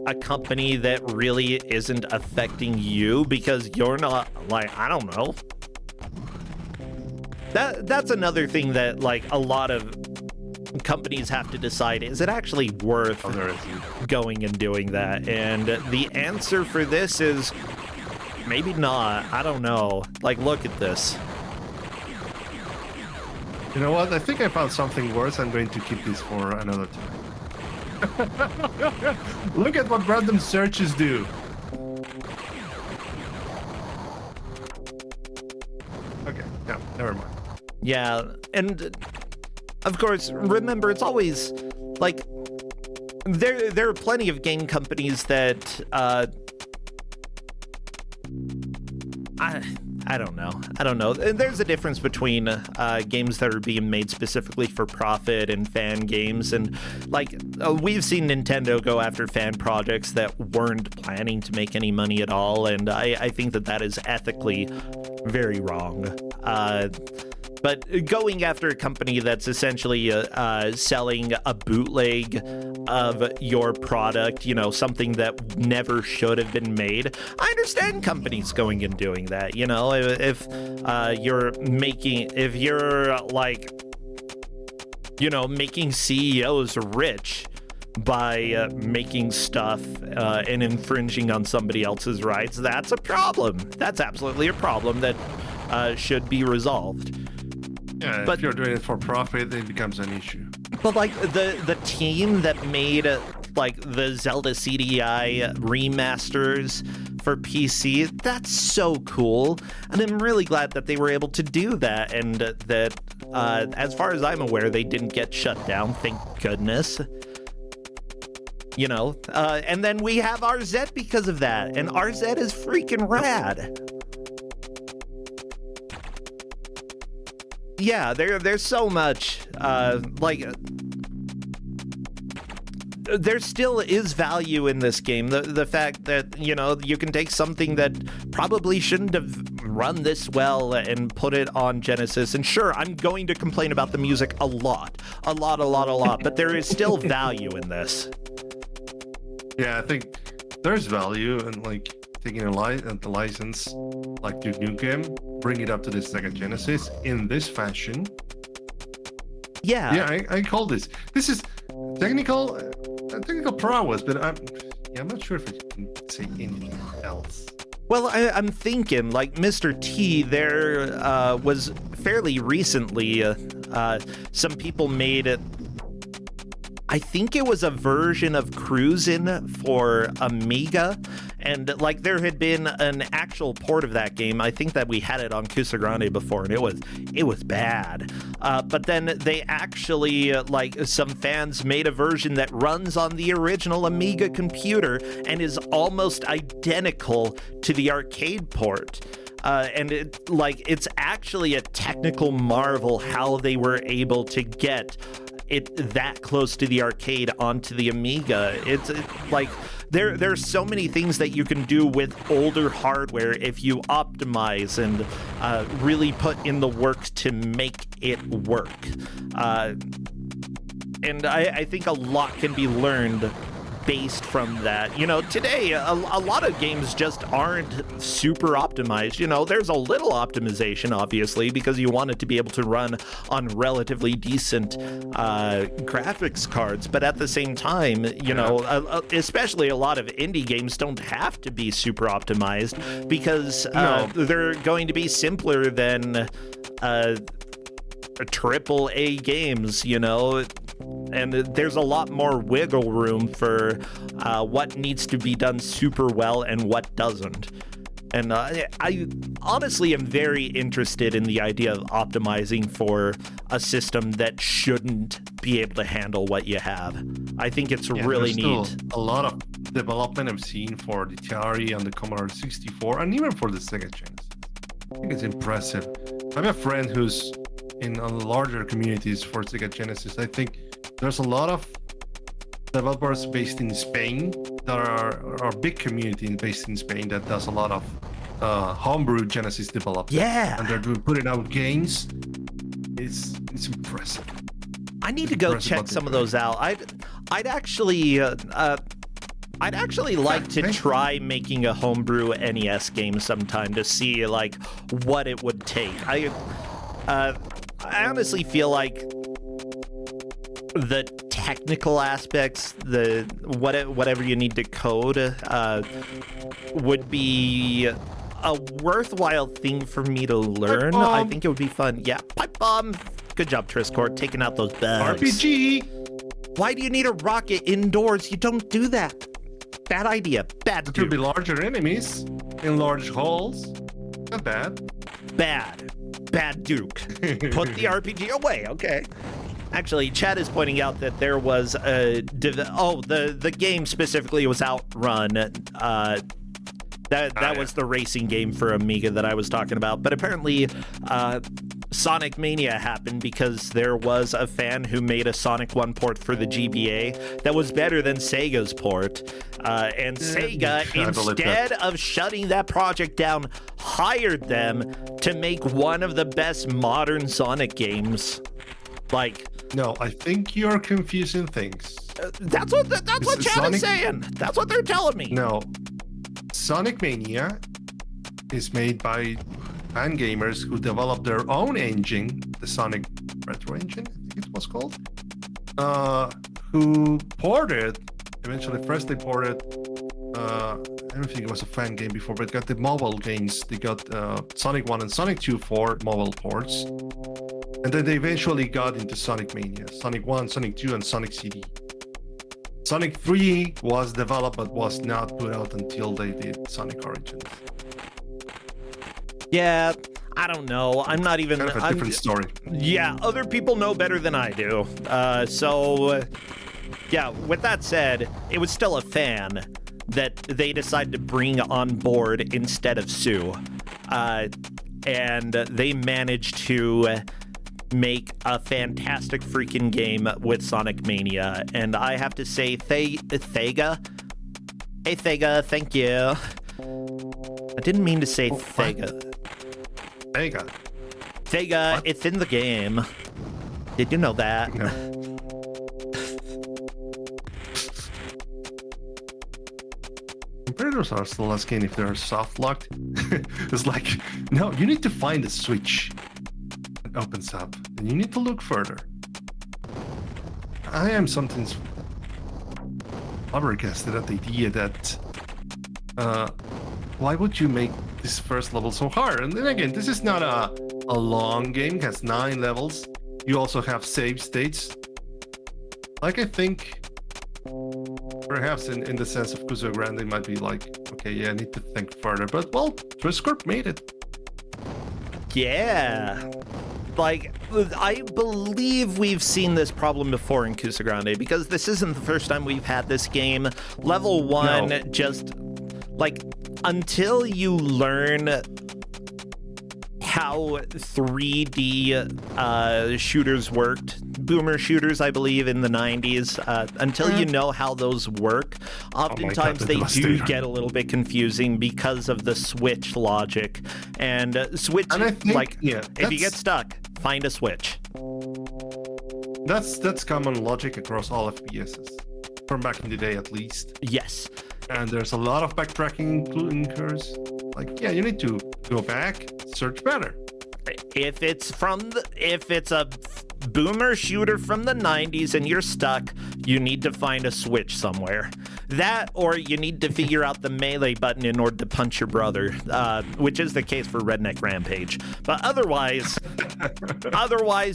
a company that really isn't affecting you because you're not, like, I don't know. That's another thing that, like, a lot of companies have to decide, is it actually worth going and doing that? And the answer for this is maybe not. I don't know. Like, look at this. You know what? I think I found something worse. I'm going to keep this for another time. Look at what random searches do. Okay, no, never mind. Yeah, and of course, remember, it's always like there are plenty of game companies that I don't know. There's a difference between games that are being made specifically for profit and fan games, and like we've seen Nintendo go after fan projects that weren't planning to make any money at all, and I think that is ethically very wrong. But going after a company that's essentially selling a bootleg of your product, you know, something that never should have been made, I understand companies going and doing that. You know, if you're like, you know, making CEOs rich by making stuff and infringing on somebody else's rights, that's a problem. That's absolutely a problem that should be resolved. Yeah, but if you're doing it for profit, it becomes an issue. But like the team that made like the Zelda CDI remasters for PC, that's so cool, and I'm really glad that they were able to do that, and that as far as I'm aware, they didn't get shut down, thank goodness. You know, and then we have RZ because of that, and RZ is freaking rad. Yeah, there's so much, like, there still is value in this game. The fact that, you know, you can take something that probably shouldn't have run this well and put it on Genesis. And sure, I'm going to complain about the music a lot, but there is still value in this. Yeah, I think there's value in, like, taking the license, like Duke Nukem, bring it up to the Sega Genesis in this fashion. Yeah, I call this. This is technical prowess, but I'm not sure if I can say anything else. Well, I'm thinking, like, Mr. T, there was fairly recently some people made it. I think it was a version of Cruisin' for Amiga, and like there had been an actual port of that game. I think that we had it on Kusogrand8 before, and it was bad. But then they actually, like, some fans made a version that runs on the original Amiga computer and is almost identical to the arcade port. And it's actually a technical marvel how they were able to get it that close to the arcade onto the Amiga. It's like there's so many things that you can do with older hardware if you optimize and really put in the work to make it work. And I think a lot can be learned based from that. You know, today a lot of games just aren't super optimized. You know, there's a little optimization, obviously, because you want it to be able to run on relatively decent graphics cards, but at the same time, you know, especially a lot of indie games don't have to be super optimized because they're going to be simpler than triple A games, you know, and there's a lot more wiggle room for what needs to be done super well and what doesn't. And I honestly am very interested in the idea of optimizing for a system that shouldn't be able to handle what you have. I think it's really neat. A lot of development I've seen for the Atari and the Commodore 64, and even for the Sega Genesis. I think it's impressive. I have a friend who's in larger communities for Sega Genesis. I think there's a lot of developers based in Spain that are big community based in Spain that does a lot of homebrew Genesis development. Yeah, and they're putting out games. It's impressive. I need to go check some of those out. I'd actually like to try making a homebrew NES game sometime to see like what it would take. I honestly feel like the technical aspects, whatever you need to code, would be a worthwhile thing for me to learn, I think it would be fun. Yeah, pipe bomb. Good job, Triscord, taking out those bugs. RPG. Why do you need a rocket indoors? You don't do that. Bad idea. Bad. There could be larger enemies in large halls. Not bad. Bad Duke. Put the RPG away. Okay. Actually, Chad is pointing out that there was the game specifically was Outrun. That was the racing game for Amiga that I was talking about. But apparently, Sonic Mania happened because there was a fan who made a Sonic 1 port for the GBA that was better than Sega's port. And Sega, instead of shutting that project down, hired them to make one of the best modern Sonic games. Like, no, I think you're confusing things. That's what Chad is saying. That's what they're telling me. No, Sonic Mania is made by fan gamers who developed their own engine, the Sonic Retro Engine, I think it was called, who ported, eventually first they ported, I don't think it was a fan game before, but got the mobile games. They got Sonic 1 and Sonic 2 for mobile ports. And then they eventually got into Sonic Mania, Sonic 1, Sonic 2, and Sonic CD. Sonic 3 was developed but was not put out until they did Sonic Origins. Yeah, I don't know. I'm not even... Kind of a different story. Yeah, other people know better than I do. Yeah, with that said, it was still a fan that they decided to bring on board instead of sue. And they managed to make a fantastic freaking game with Sonic Mania. And I have to say, Thega. Hey, Thega, thank you. I didn't mean to say Thega. Thega, what? It's in the game. Did you know that? No. Competitors are still asking if they're soft locked. It's like, no, you need to find a switch that opens up, and you need to look further. I am sometimes flabbergasted at the idea that why would you make this first level so hard? And then again, this is not a long game. It has 9 levels. You also have save states. Like, I think perhaps in the sense of Kusogrand, they might be like, okay, yeah, I need to think further. But, well, Triscorp made it. Yeah. Like, I believe we've seen this problem before in Kusogrand8, because this isn't the first time we've had this game. Level 1 just... Like, until you learn how 3D shooters worked, boomer shooters, I believe, in the 90s, until you know how those work, oftentimes they do get a little bit confusing because of the switch logic. And switch, and I think, like, if you get stuck, find a switch. That's common logic across all FPSs, from back in the day at least. Yes. And there's a lot of backtracking occurs. Like, yeah, you need to go back, search better. If it's a boomer shooter from the 90s and you're stuck, you need to find a switch somewhere. That, or you need to figure out the melee button in order to punch your brother, which is the case for Redneck Rampage. But otherwise,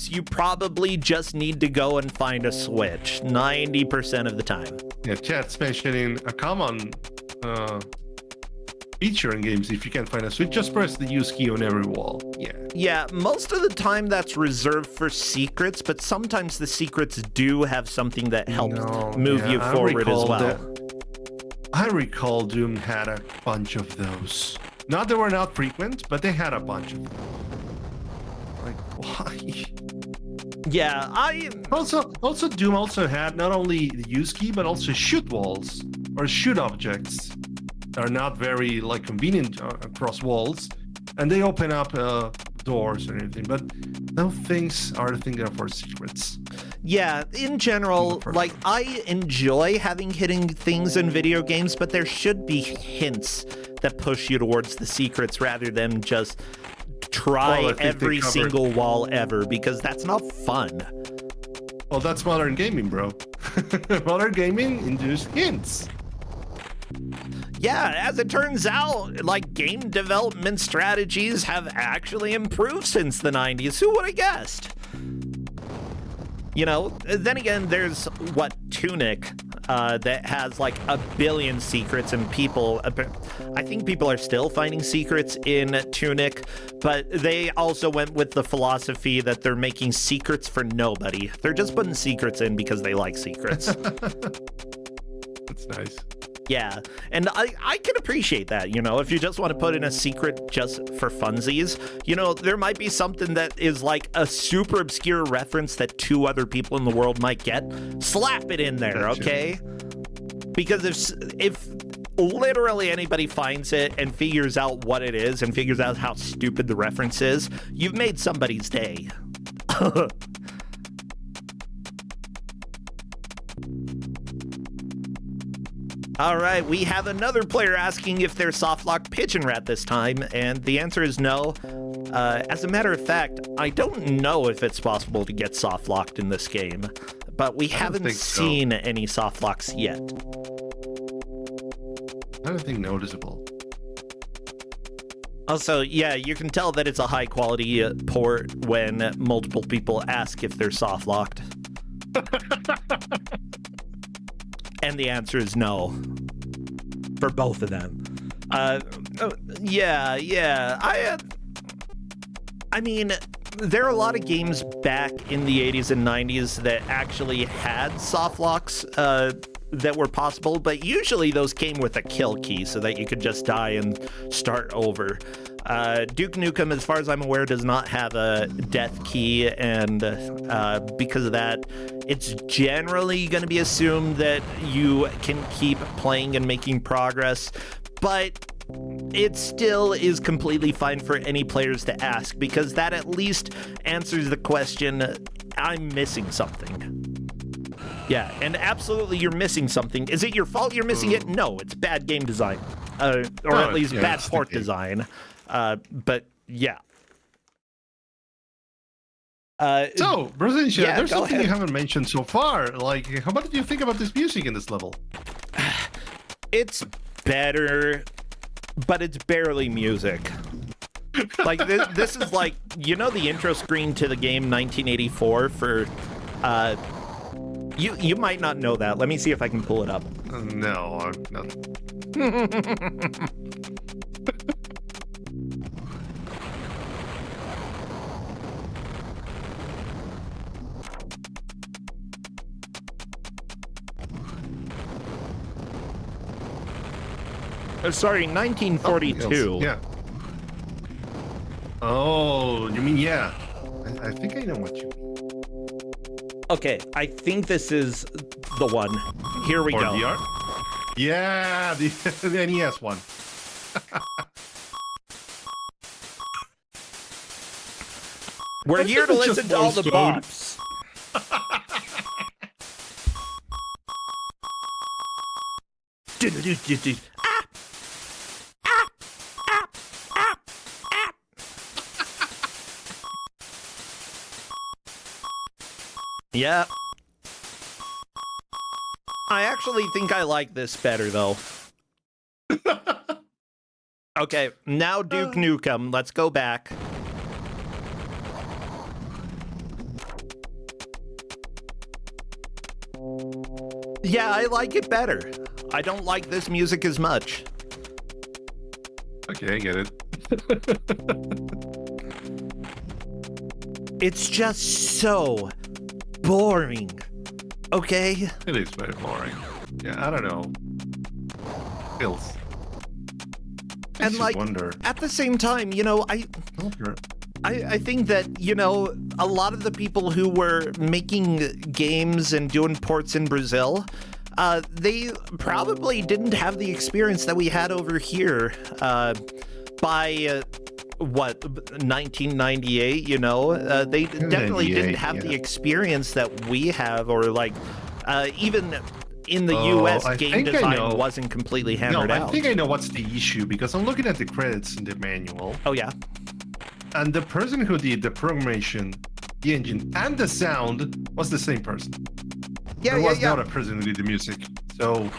you probably just need to go and find a switch 90% of the time. Yeah, chat's mentioning a common feature in games. If you can't find a switch, just press the use key on every wall. Yeah, most of the time that's reserved for secrets, but sometimes the secrets do have something that helps move you forward as well. I recall Doom had a bunch of those. Not they were not frequent, but they had a bunch of them. Like, why? Yeah, also Doom also had not only the use key, but also shoot walls or shoot objects. Are not very like convenient across walls, and they open up doors or anything. But those things are the things that are for secrets. Yeah, in general, like, I enjoy having hidden things in video games, but there should be hints that push you towards the secrets rather than just try every single wall ever, because that's not fun. Well, that's modern gaming, bro. Modern gaming induced hints. Yeah, as it turns out, like, game development strategies have actually improved since the 90s. Who would have guessed? You know, then again, there's, Tunic, that has, like, a billion secrets, and I think people are still finding secrets in Tunic, but they also went with the philosophy that they're making secrets for nobody. They're just putting secrets in because they like secrets. That's nice. Yeah, and I can appreciate that, you know, if you just want to put in a secret just for funsies, you know, there might be something that is like a super obscure reference that 2 other people in the world might get. Slap it in there, gotcha. Okay? Because if literally anybody finds it and figures out what it is and figures out how stupid the reference is, you've made somebody's day. All right, we have another player asking if they're softlock Pigeon Rat this time, and the answer is no. As a matter of fact, I don't know if it's possible to get softlocked in this game, but we haven't seen any softlocks yet. I don't think noticeable. Also, yeah, you can tell that it's a high-quality port when multiple people ask if they're softlocked. And the answer is no. For both of them. Yeah. I mean, there are a lot of games back in the 80s and 90s that actually had softlocks that were possible, but usually those came with a kill key so that you could just die and start over. Duke Nukem, as far as I'm aware, does not have a death key, and because of that, it's generally going to be assumed that you can keep playing and making progress, but it still is completely fine for any players to ask, because that at least answers the question, I'm missing something. Yeah, and absolutely you're missing something. Is it your fault you're missing it? No, it's bad game design, or at least bad port design. But yeah. So, Brazilian, yeah, there's something you haven't mentioned so far. Like, what did you think about this music in this level? It's better, but it's barely music. Like, this is like, you know, the intro screen to the game 1984 for, you might not know that. Let me see if I can pull it up. No, I'm not. Sorry, 1942. Yeah. Oh, you mean, yeah. I think I know what you mean. Okay, I think this is the one. Here we go. VR? Yeah, the NES one. We're here to listen to all the bops. Yeah. I actually think I like this better, though. Okay, now Duke Nukem. Let's go back. Yeah, I like it better. I don't like this music as much. Okay, I get it. It's just so boring. Okay? It is very boring. Yeah, I don't know. Feels. And like, wonder. At the same time, you know, I think that, you know, a lot of the people who were making games and doing ports in Brazil, they probably didn't have the experience that we had over here by 1998, you know? They definitely didn't have the experience that we have, or like, even in the US, game design wasn't completely hammered out. I think I know what's the issue, because I'm looking at the credits in the manual. Oh, yeah? And the person who did the programmation, the engine, and the sound was the same person. Yeah, there was not a person who did the music. So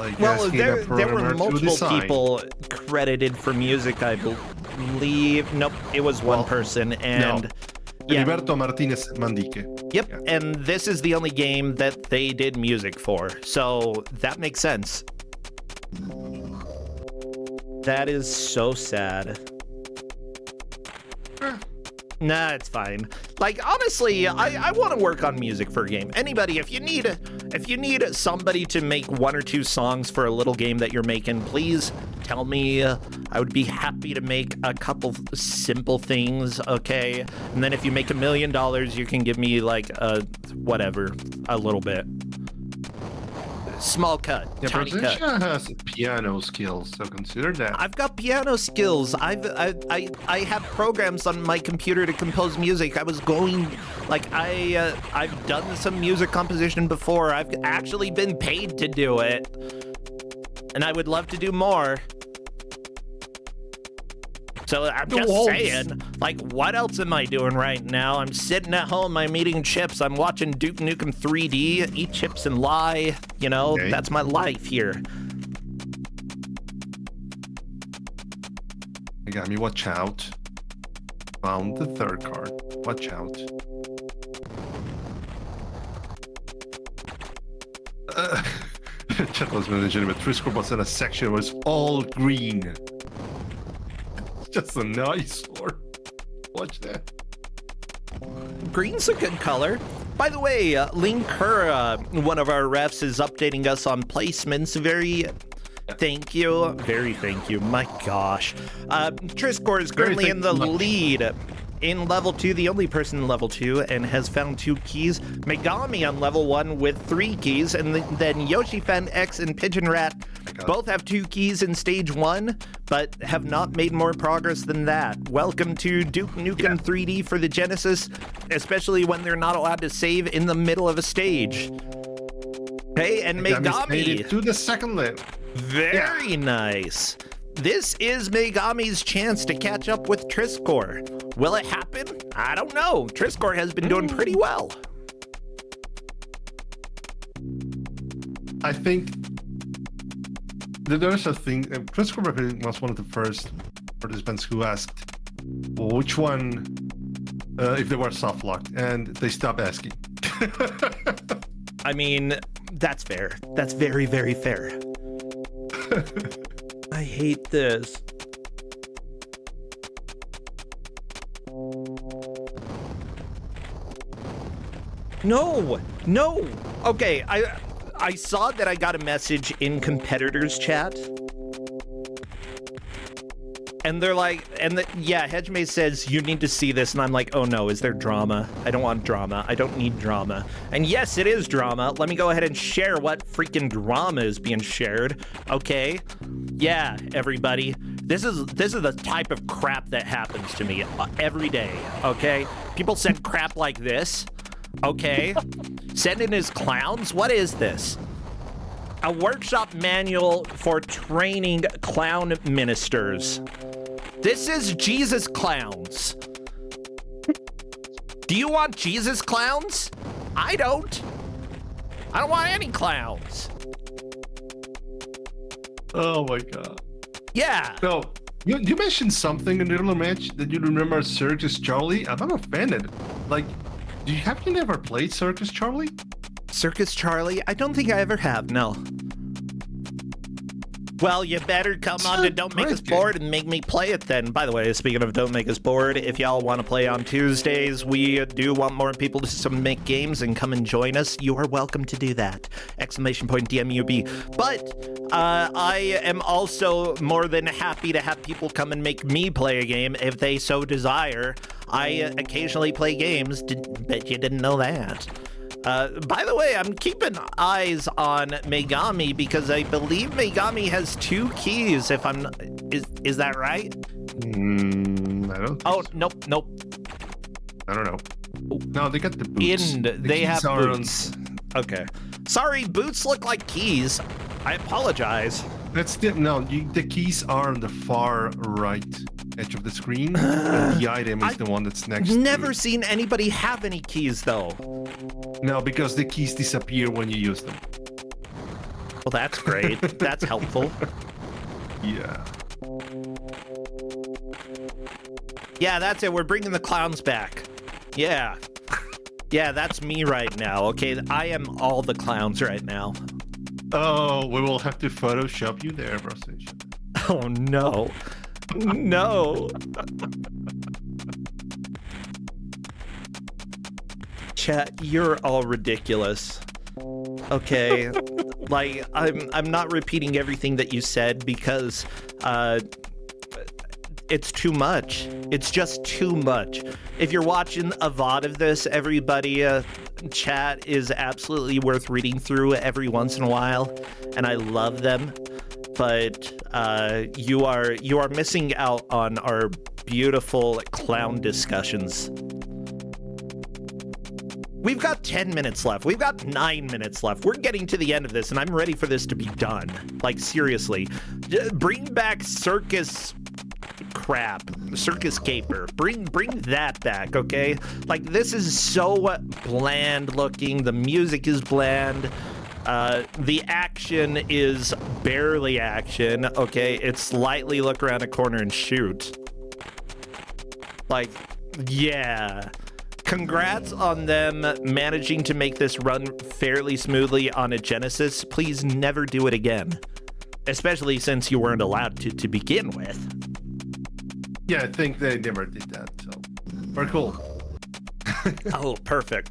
like Well, asking a there were programmer to multiple decide. people credited for music, I believe. Nope, it was one person, and yeah. Heriberto Martinez Mandique. Yep, Yeah. and this is the only game that they did music for, so that makes sense. That is so sad. Nah, it's fine. Like, honestly, I want to work on music for a game. Anybody, if you need somebody to make 1 or 2 songs for a little game that you're making, please tell me. I would be happy to make a couple simple things, okay? And then if you make $1 million, you can give me like whatever, a little bit. Small cut, Yeah, tiny cut. Patricia has piano skills, so consider that. I've got piano skills. I have programs on my computer to compose music. I was going, like, I've done some music composition before. I've actually been paid to do it, and I would love to do more. So I'm just saying, like, what else am I doing right now? I'm sitting at home, I'm eating chips, I'm watching Duke Nukem 3D, eat chips and lie, you know, Okay. That's my life here. Megami, watch out. Found the 3rd card. Watch out. Chat was mentioning, but Triscore was in a section where it's all green. It's just a nice eyesore. Watch that. Green's a good color. By the way, Link Kerr, one of our refs, is updating us on placements. Thank you. My gosh. Triscore is currently in the lead in level 2, the only person in level 2, and has found 2 keys. Megami on level 1 with 3 keys, and then Yoshi-Fan X and Pigeon Rat both have 2 keys in stage 1, but have not made more progress than that. Welcome to Duke Nukem 3D for the Genesis, especially when they're not allowed to save in the middle of a stage. Hey, and Megami's made Megami. it to the 2nd level. Very nice. This is Megami's chance to catch up with Triscore. Will it happen? I don't know. Triscore has been doing pretty well. I think there's a thing. Triscore was one of the first participants who asked which one, if they were soft locked, and they stopped asking. I mean, that's fair. That's very, very fair. I hate this. No. Okay, I saw that I got a message in competitors chat. And they're like, Hedgemay says, you need to see this. And I'm like, oh no, is there drama? I don't want drama. I don't need drama. And yes, it is drama. Let me go ahead and share what freaking drama is being shared. Okay. Yeah, everybody. This is the type of crap that happens to me every day. Okay. People send crap like this. Okay. Send in as clowns. What is this? A workshop manual for training clown ministers. This is Jesus clowns. Do you want Jesus clowns? I don't. I don't want any clowns. Oh my god. Yeah. No, you mentioned something in the earlier match that you remember Circus Charlie. I'm offended. Like, have you never played Circus Charlie? Circus Charlie? I don't think I ever have, no. Well, you better come on to Don't Make Us Bored and make me play it then. By the way, speaking of Don't Make Us Bored, if y'all want to play on Tuesdays, we do want more people to submit games and come and join us. You are welcome to do that. ! DMUB. But I am also more than happy to have people come and make me play a game if they so desire. I occasionally play games. Bet you didn't know that. By the way, I'm keeping eyes on Megami because I believe Megami has 2 keys. If I'm, is that right? I don't. Oh, so. nope. I don't know. No, they got the boots. They have boots. Okay. Sorry, boots look like keys. I apologize. That's the keys are on the far right edge of the screen. And the item is the one that's next. I've never seen anybody have any keys though. No, because the keys disappear when you use them. Well, that's great. That's helpful. Yeah. Yeah, that's it. We're bringing the clowns back. Yeah. Yeah, that's me right now. Okay, I am all the clowns right now. Oh, we will have to Photoshop you there, bro. Oh, no. No. Chat, you're all ridiculous. Okay. Like, I'm not repeating everything that you said because it's too much. It's just too much. If you're watching a VOD of this, everybody, chat is absolutely worth reading through every once in a while, and I love them. But you are missing out on our beautiful clown discussions. We've got 10 minutes left. We've got 9 minutes left. We're getting to the end of this, and I'm ready for this to be done. Like, seriously. Bring back circus crap. Circus caper. Bring that back, okay? Like, this is so bland looking. The music is bland. The action is barely action, okay? It's slightly look around a corner and shoot. Like, yeah. Congrats on them managing to make this run fairly smoothly on a Genesis. Please never do it again. Especially since you weren't allowed to begin with. Yeah, I think they never did that, so very cool. Oh, perfect.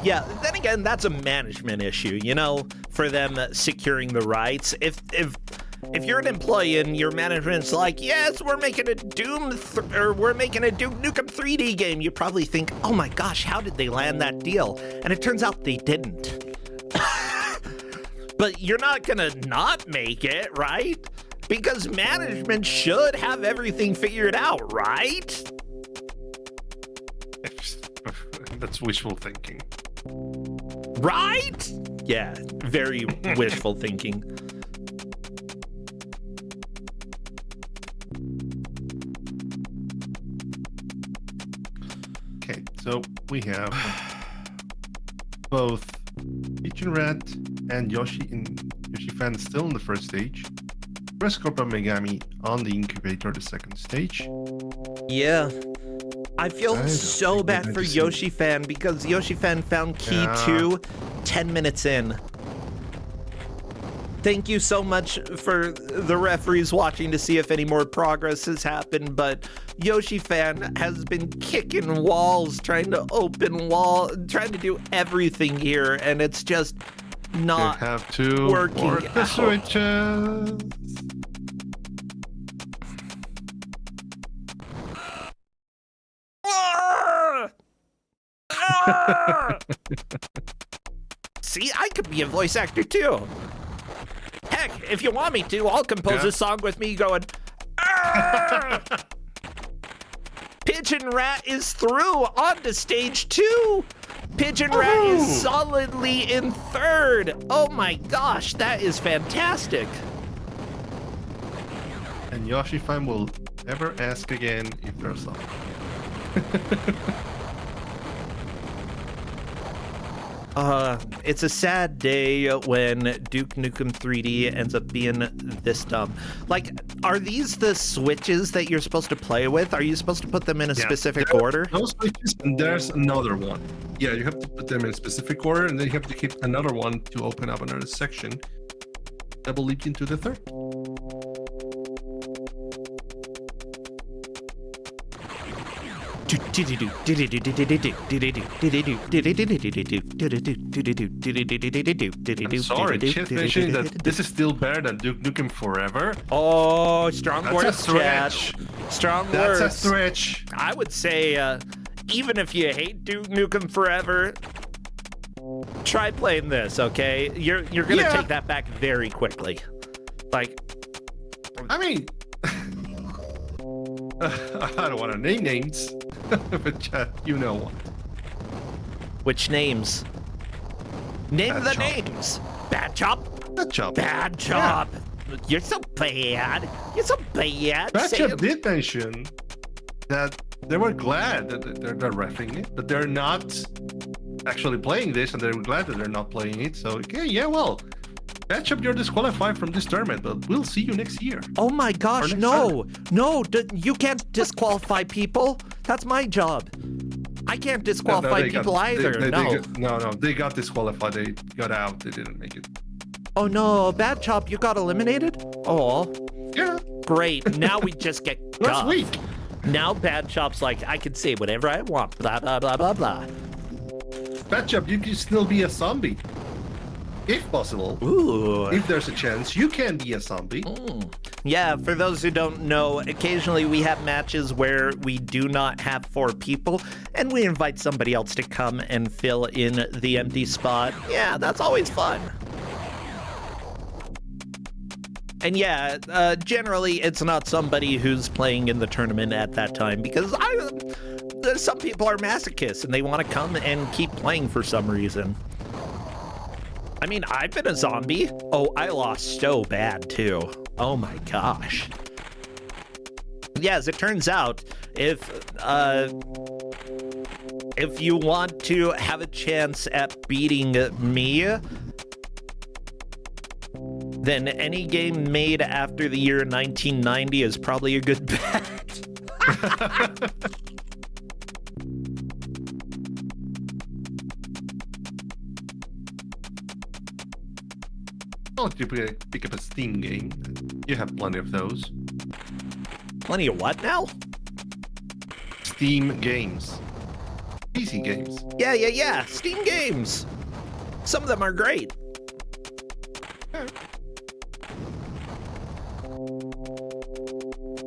Yeah, then again, that's a management issue, you know, for them securing the rights. If you're an employee and your management's like, yes, we're making a we're making a Duke Nukem 3D game, you probably think, oh my gosh, how did they land that deal? And it turns out they didn't. But you're not gonna not make it, right? Because management should have everything figured out, right? That's wishful thinking. Right? Yeah, very wishful thinking. Okay, so we have both Pigeon Rat and Yoshi fan still in the first stage. Scorpion Megami on the incubator, the second stage. Yeah. I feel so bad for Yoshi fan because Yoshi fan found key 2 10 minutes in. Thank you so much for the referees watching to see if any more progress has happened, but Yoshi fan has been kicking walls, trying to trying to do everything here, and it's just not have to working work the switches. See, I could be a voice actor too. Heck, if you want me to, I'll compose a song with me going, Pigeon Rat is through on to stage 2. Pigeon Rat is solidly in 3rd. Oh my gosh, that is fantastic. And Yoshi fan will never ask again if there's something. It's a sad day when Duke Nukem 3D ends up being this dumb. Like, are these the switches that you're supposed to play with? Are you supposed to put them in a specific order? Those switches, and there's another one. Yeah, you have to put them in a specific order, and then you have to keep another one to open up another section that will lead you into the third. I'm sorry, Chip mentioned that this is still better than Duke Nukem Forever. Oh, strong words, Chad. Strong words. That's a stretch. I would say, even if you hate Duke Nukem Forever, try playing this, okay? You're gonna take that back very quickly. Like, I mean, I don't want to name names, but Chad, you know what? Which names? Name Bad the Chop. names. Bad Chop. Bad Chop. Bad Chop. Yeah. You're so bad. You're so bad. Bad Chop did mention that they were glad that they're reffing it, but they're not actually playing this, and they're glad that they're not playing it. So, okay, yeah, well, matchup, you're disqualified from this tournament, but we'll see you next year. Oh my gosh, no, you can't disqualify people. That's my job. I can't disqualify people either. No, they got disqualified. They got out. They didn't make it. Oh no, Bad Chop, you got eliminated? Oh. Yeah. Great, now we just get Last week. Now Bad Chop's like, I can say whatever I want, blah, blah, blah, blah, blah. Bad Chop, you can still be a zombie. If possible. Ooh. If there's a chance, you can be a zombie. Yeah, for those who don't know, occasionally we have matches where we do not have 4 people, and we invite somebody else to come and fill in the empty spot. Yeah, that's always fun. And yeah, generally it's not somebody who's playing in the tournament at that time, because some people are masochists and they want to come and keep playing for some reason. I mean, I've been a zombie. Oh, I lost so bad too. Oh my gosh. Yeah, as it turns out, if you want to have a chance at beating me, then any game made after the year 1990 is probably a good bet. Why don't you pick up a Steam game? You have plenty of those. Plenty of what now? Steam games. PC games. Yeah. Steam games. Some of them are great.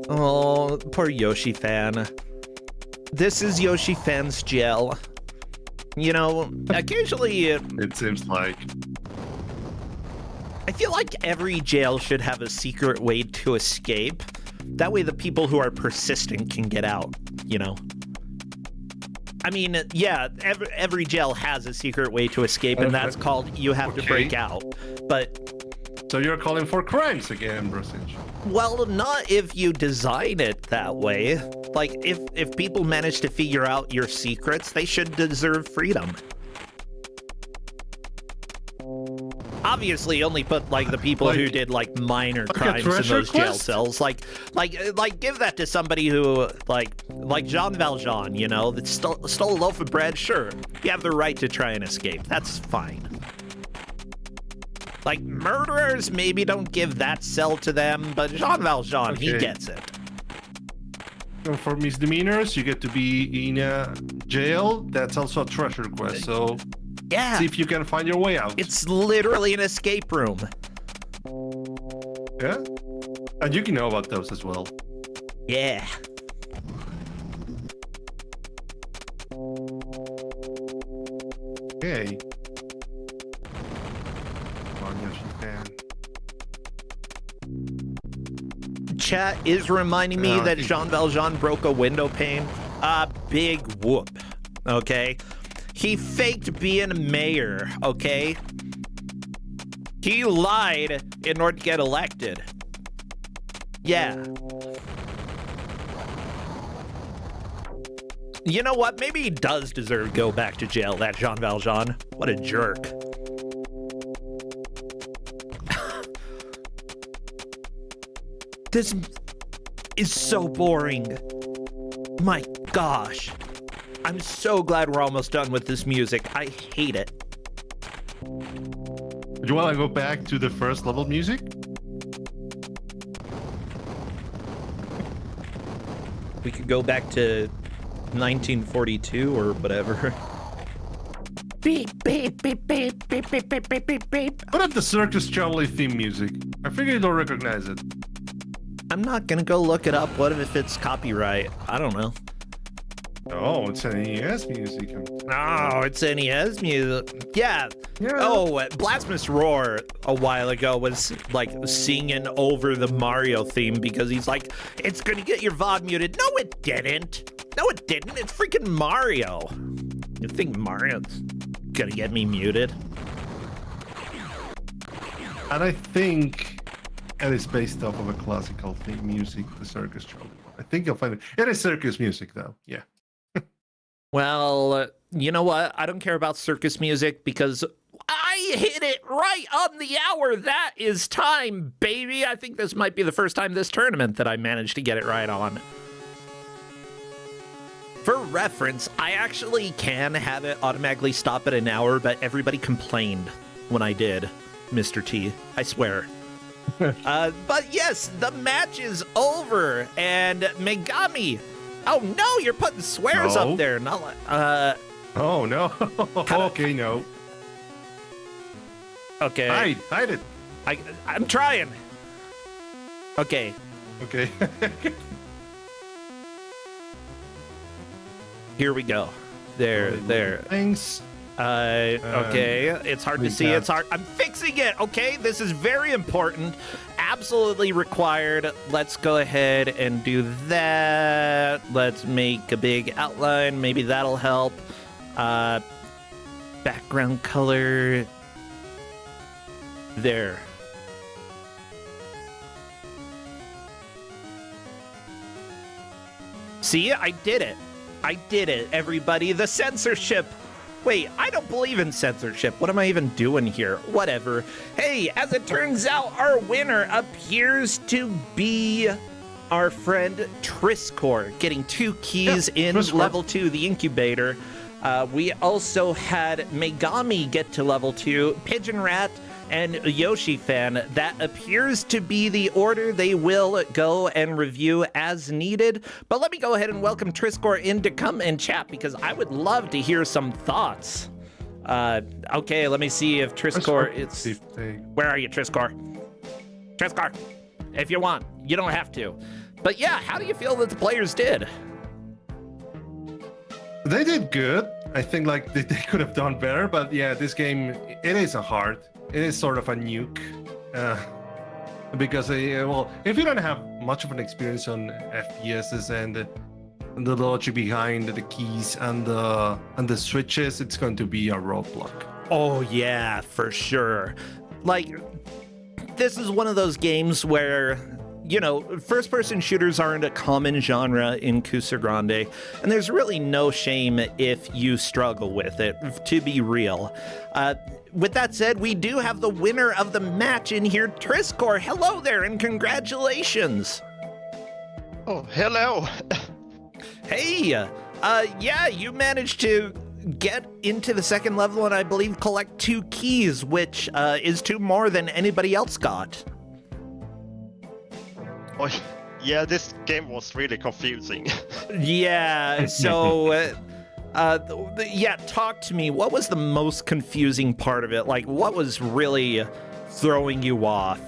Oh, poor Yoshi fan. This is Yoshi fan's jail. You know, occasionally... It seems like... I feel like every jail should have a secret way to escape. That way the people who are persistent can get out, you know? I mean, yeah, every jail has a secret way to escape, and that's called you have to break out. But... So you're calling for crimes again, Brusage? Well, not if you design it that way. Like, if people manage to figure out your secrets, they should deserve freedom. Obviously, only put, like, the people who did, like, minor crimes in those jail cells. Like, give that to somebody who, like Jean Valjean, you know, that stole a loaf of bread. Sure, you have the right to try and escape. That's fine. Like, murderers, maybe don't give that cell to them, but Jean Valjean, he gets it. So for misdemeanors, you get to be in a jail. That's also a treasure quest, so yeah, see if you can find your way out. It's literally an escape room. Yeah? And you can know about those as well. Yeah. Okay. Chat is reminding me that Jean Valjean broke a window pane. A big whoop, okay? He faked being mayor, okay? He lied in order to get elected. Yeah. You know what? Maybe he does deserve to go back to jail, that Jean Valjean. What a jerk. This is so boring. My gosh. I'm so glad we're almost done with this music. I hate it. Do you want to go back to the first level music? We could go back to 1942 or whatever. Beep, beep, beep, beep, beep, beep, beep, beep, beep, beep. What up the Circus Charlie theme music? I figure you don't recognize it. I'm not gonna go look it up. What if it's copyright? I don't know. Oh, it's NES music. No, it's NES music. Yeah. Oh, Blasphemous Roar a while ago was like singing over the Mario theme because he's like, it's gonna get your VOD muted. No, it didn't. No, it didn't. It's freaking Mario. You think Mario's gonna get me muted? And I think it is based off of a classical theme music, the Circus Charlie. I think you'll find it. It is circus music, though. Yeah. Well, You know what? I don't care about circus music because I hit it right on the hour. That is time, baby. I think this might be the first time this tournament that I managed to get it right on. For reference, I actually can have it automatically stop at an hour, but everybody complained when I did, Mr. T. I swear. But yes, the match is over, and Megami. Oh no, you're putting swears up there. Not like, Oh no. Okay, no. Okay. Hide it. I'm trying. Okay. Okay. Here we go. There. Thanks. Okay. It's hard to see. It's hard. I'm fixing it. Okay. This is very important. Absolutely required. Let's go ahead and do that. Let's make a big outline. Maybe that'll help. Background color. There. See, I did it. I did it, everybody. The censorship. Wait, I don't believe in censorship. What am I even doing here? Whatever. Hey, as it turns out, our winner appears to be our friend Triscor, getting 2 keys in Triscor. level 2, the incubator. We also had Megami get to level 2, Pigeon Rat, and Yoshi Fan. That appears to be the order they will go and review as needed. But let me go ahead and welcome Triscor in to come and chat because I would love to hear some thoughts. Okay, let me see if Triscor is... Where are you, Triscor? Triscor, if you want. You don't have to. But yeah, how do you feel that the players did? They did good. I think like they could have done better, but yeah, this game, it is it is sort of a nuke. Because, well, if you don't have much of an experience on FPSs and the logic behind the keys and the switches, it's going to be a roadblock. Oh yeah, for sure. Like, this is one of those games where, you know, first-person shooters aren't a common genre in Kusogrand8, and there's really no shame if you struggle with it, to be real. With that said, we do have the winner of the match in here, Triscor. Hello there, and congratulations. Oh, hello. Hey, yeah, you managed to get into the second level and I believe collect 2 keys, which is 2 more than anybody else got. Oh, yeah, this game was really confusing. Yeah, so, yeah, talk to me. What was the most confusing part of it? Like, what was really throwing you off?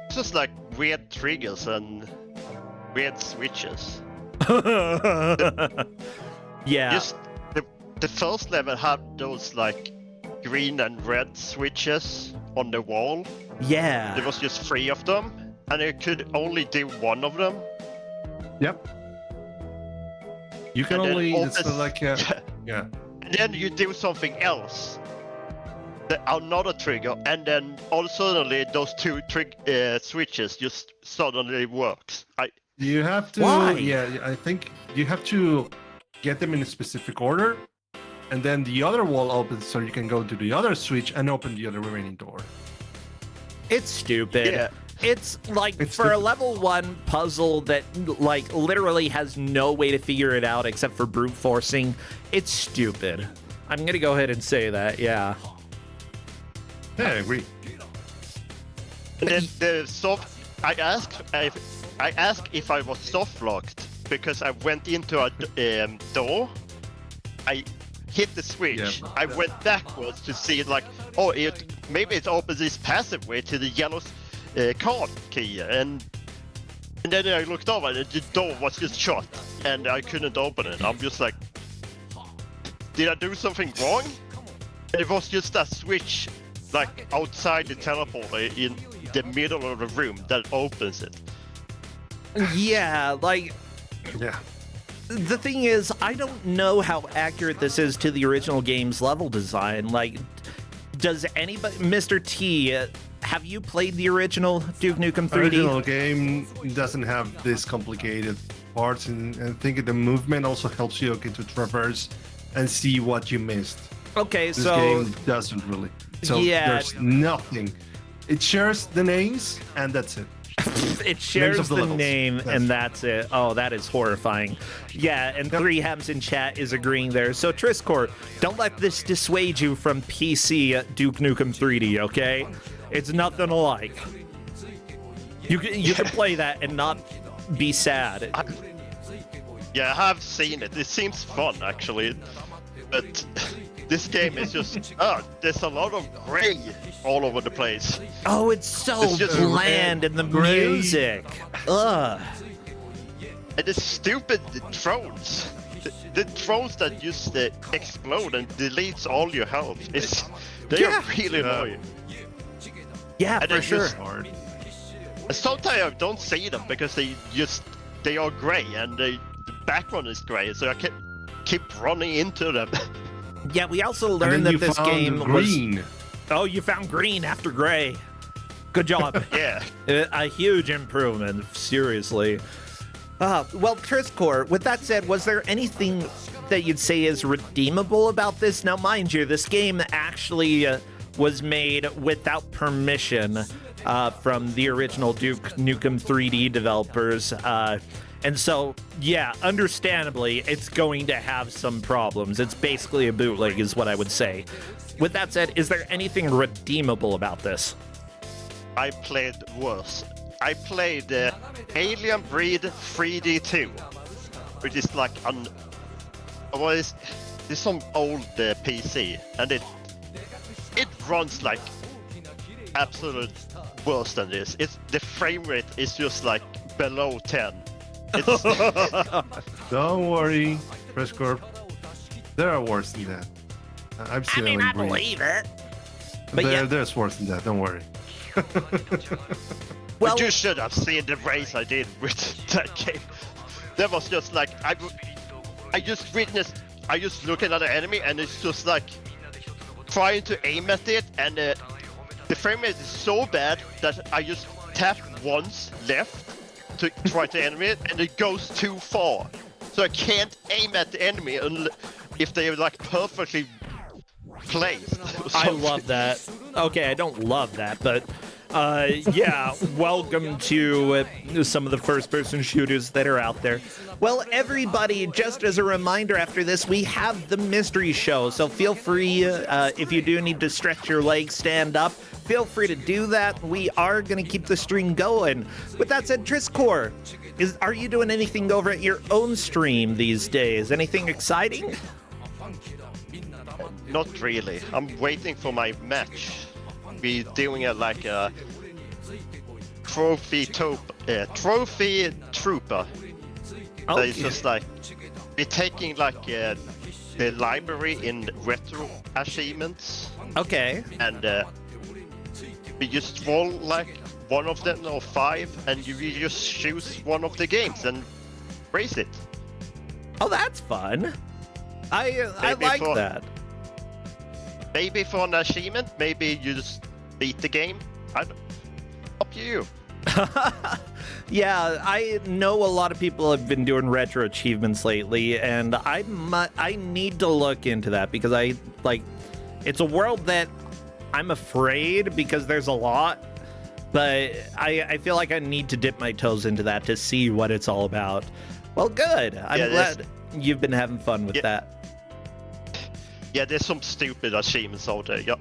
It's just like weird triggers and weird switches. Yeah. Just the first level had those like green and red switches on the wall. Yeah. There was just 3 of them, and you could only do 1 of them. Yep. You can And then only, it's opens- like, yeah. And then you do something else. Another trigger, and then all of a sudden those 2 switches just suddenly works. You have to, Why? yeah, I think you have to get them in a specific order, and then the other wall opens so you can go to the other switch and open the other remaining door. It's stupid. Yeah. It's like It's for a stupid. level 1 puzzle that like literally has no way to figure it out except for brute forcing. It's stupid. I'm gonna go ahead and say that. Yeah. Yeah, I agree. And then the soft. I asked if I was soft locked because I went into a door. I hit the switch. Yeah. I went backwards to see like, oh, maybe it opens this passageway to the yellow card key, and then I looked over and the door was just shut, and I couldn't open it. I'm just like, did I do something wrong? And it was just a switch, like outside the teleporter in the middle of the room that opens it. Yeah, like Yeah. the thing is, I don't know how accurate this is to the original game's level design. Like, does anybody, Mr. T, have you played the original Duke Nukem 3D? Original game doesn't have this complicated parts, and I think the movement also helps you to traverse and see what you missed. Okay, This so game doesn't really. So Yeah. there's nothing. It shares the names, and that's it. it shares of the the levels. name, That's- and that's it. Oh, that is horrifying. Yeah, and 3 Hams in chat is agreeing there. So, Triscor, don't let this dissuade you from PC Duke Nukem 3D, okay? It's nothing alike. You can play that and not be sad. Yeah, I have seen it. It seems fun, actually. But this game is just... there's a lot of gray all over the place. Oh, it's so It's just bland, and the gray. music. Ugh. And the stupid drones. The drones that just explode and deletes all your health. They Yeah. are really annoying. Yeah, And for it's sure. just hard. And sometimes I don't see them because they are gray and the background is gray, so I can keep running into them. Yeah, we also And learned then that you this found game green. was... Oh, you found green after gray. Good job. Yeah. A huge improvement, seriously. Well, Triscor, with that said, was there anything that you'd say is redeemable about this? Now, mind you, this game actually was made without permission from the original Duke Nukem 3D developers. And so, yeah, understandably, it's going to have some problems. It's basically a bootleg, is what I would say. With that said, is there anything redeemable about this? I played worse. I played Alien Breed 3D2, which is like it's some old PC, and it runs like absolute worse than this. The frame rate is just like below 10. It's, Don't worry, Press Corp. There are worse than that. I've seen it. it. But yeah. There's worse than that. Don't worry. Well, but you should have seen the race I did with that game. That was just like I just looking at the enemy, and it's just like trying to aim at it, and the frame rate is so bad that I just tap once left to try to aim it, and it goes too far. So I can't aim at the enemy if they're like perfectly placed. I love that. Okay, I don't love that, but yeah, welcome to some of the first-person shooters that are out there. Well, everybody, just as a reminder after this, we have the mystery show, so feel free, if you do need to stretch your legs, stand up, feel free to do that. We are going to keep the stream going. With that said, Triscor, are you doing anything over at your own stream these days? Anything exciting? Not really. I'm waiting for my match. Be doing it like a trophy trooper. Oh, So it's just like we're taking like the library in retro achievements, okay. and we just roll like one of them or 5, and you just choose one of the games and race it. Oh, that's fun. I Maybe like for- that. Maybe for an achievement, maybe you just beat the game. Up to you. Yeah, I know a lot of people have been doing retro achievements lately, and I need to look into that because it's a world that I'm afraid because there's a lot, but I feel like I need to dip my toes into that to see what it's all about. Well, good. I'm glad you've been having fun with that. Yeah, there's some stupid achievements out there. Yeah,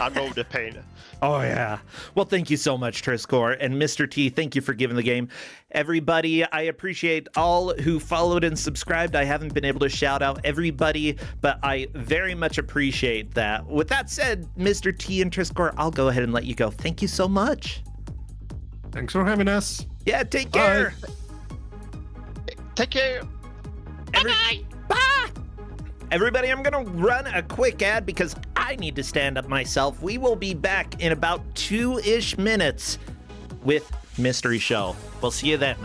I know the pain. Oh, yeah. Well, thank you so much, Triscor. And Mr. T, thank you for giving the game. Everybody, I appreciate all who followed and subscribed. I haven't been able to shout out everybody, but I very much appreciate that. With that said, Mr. T and Triscor, I'll go ahead and let you go. Thank you so much. Thanks for having us. Yeah, take care. Take care. Bye. Bye. Everybody, I'm going to run a quick ad because I need to stand up myself. We will be back in about 2-ish minutes with Mystery Show. We'll see you then.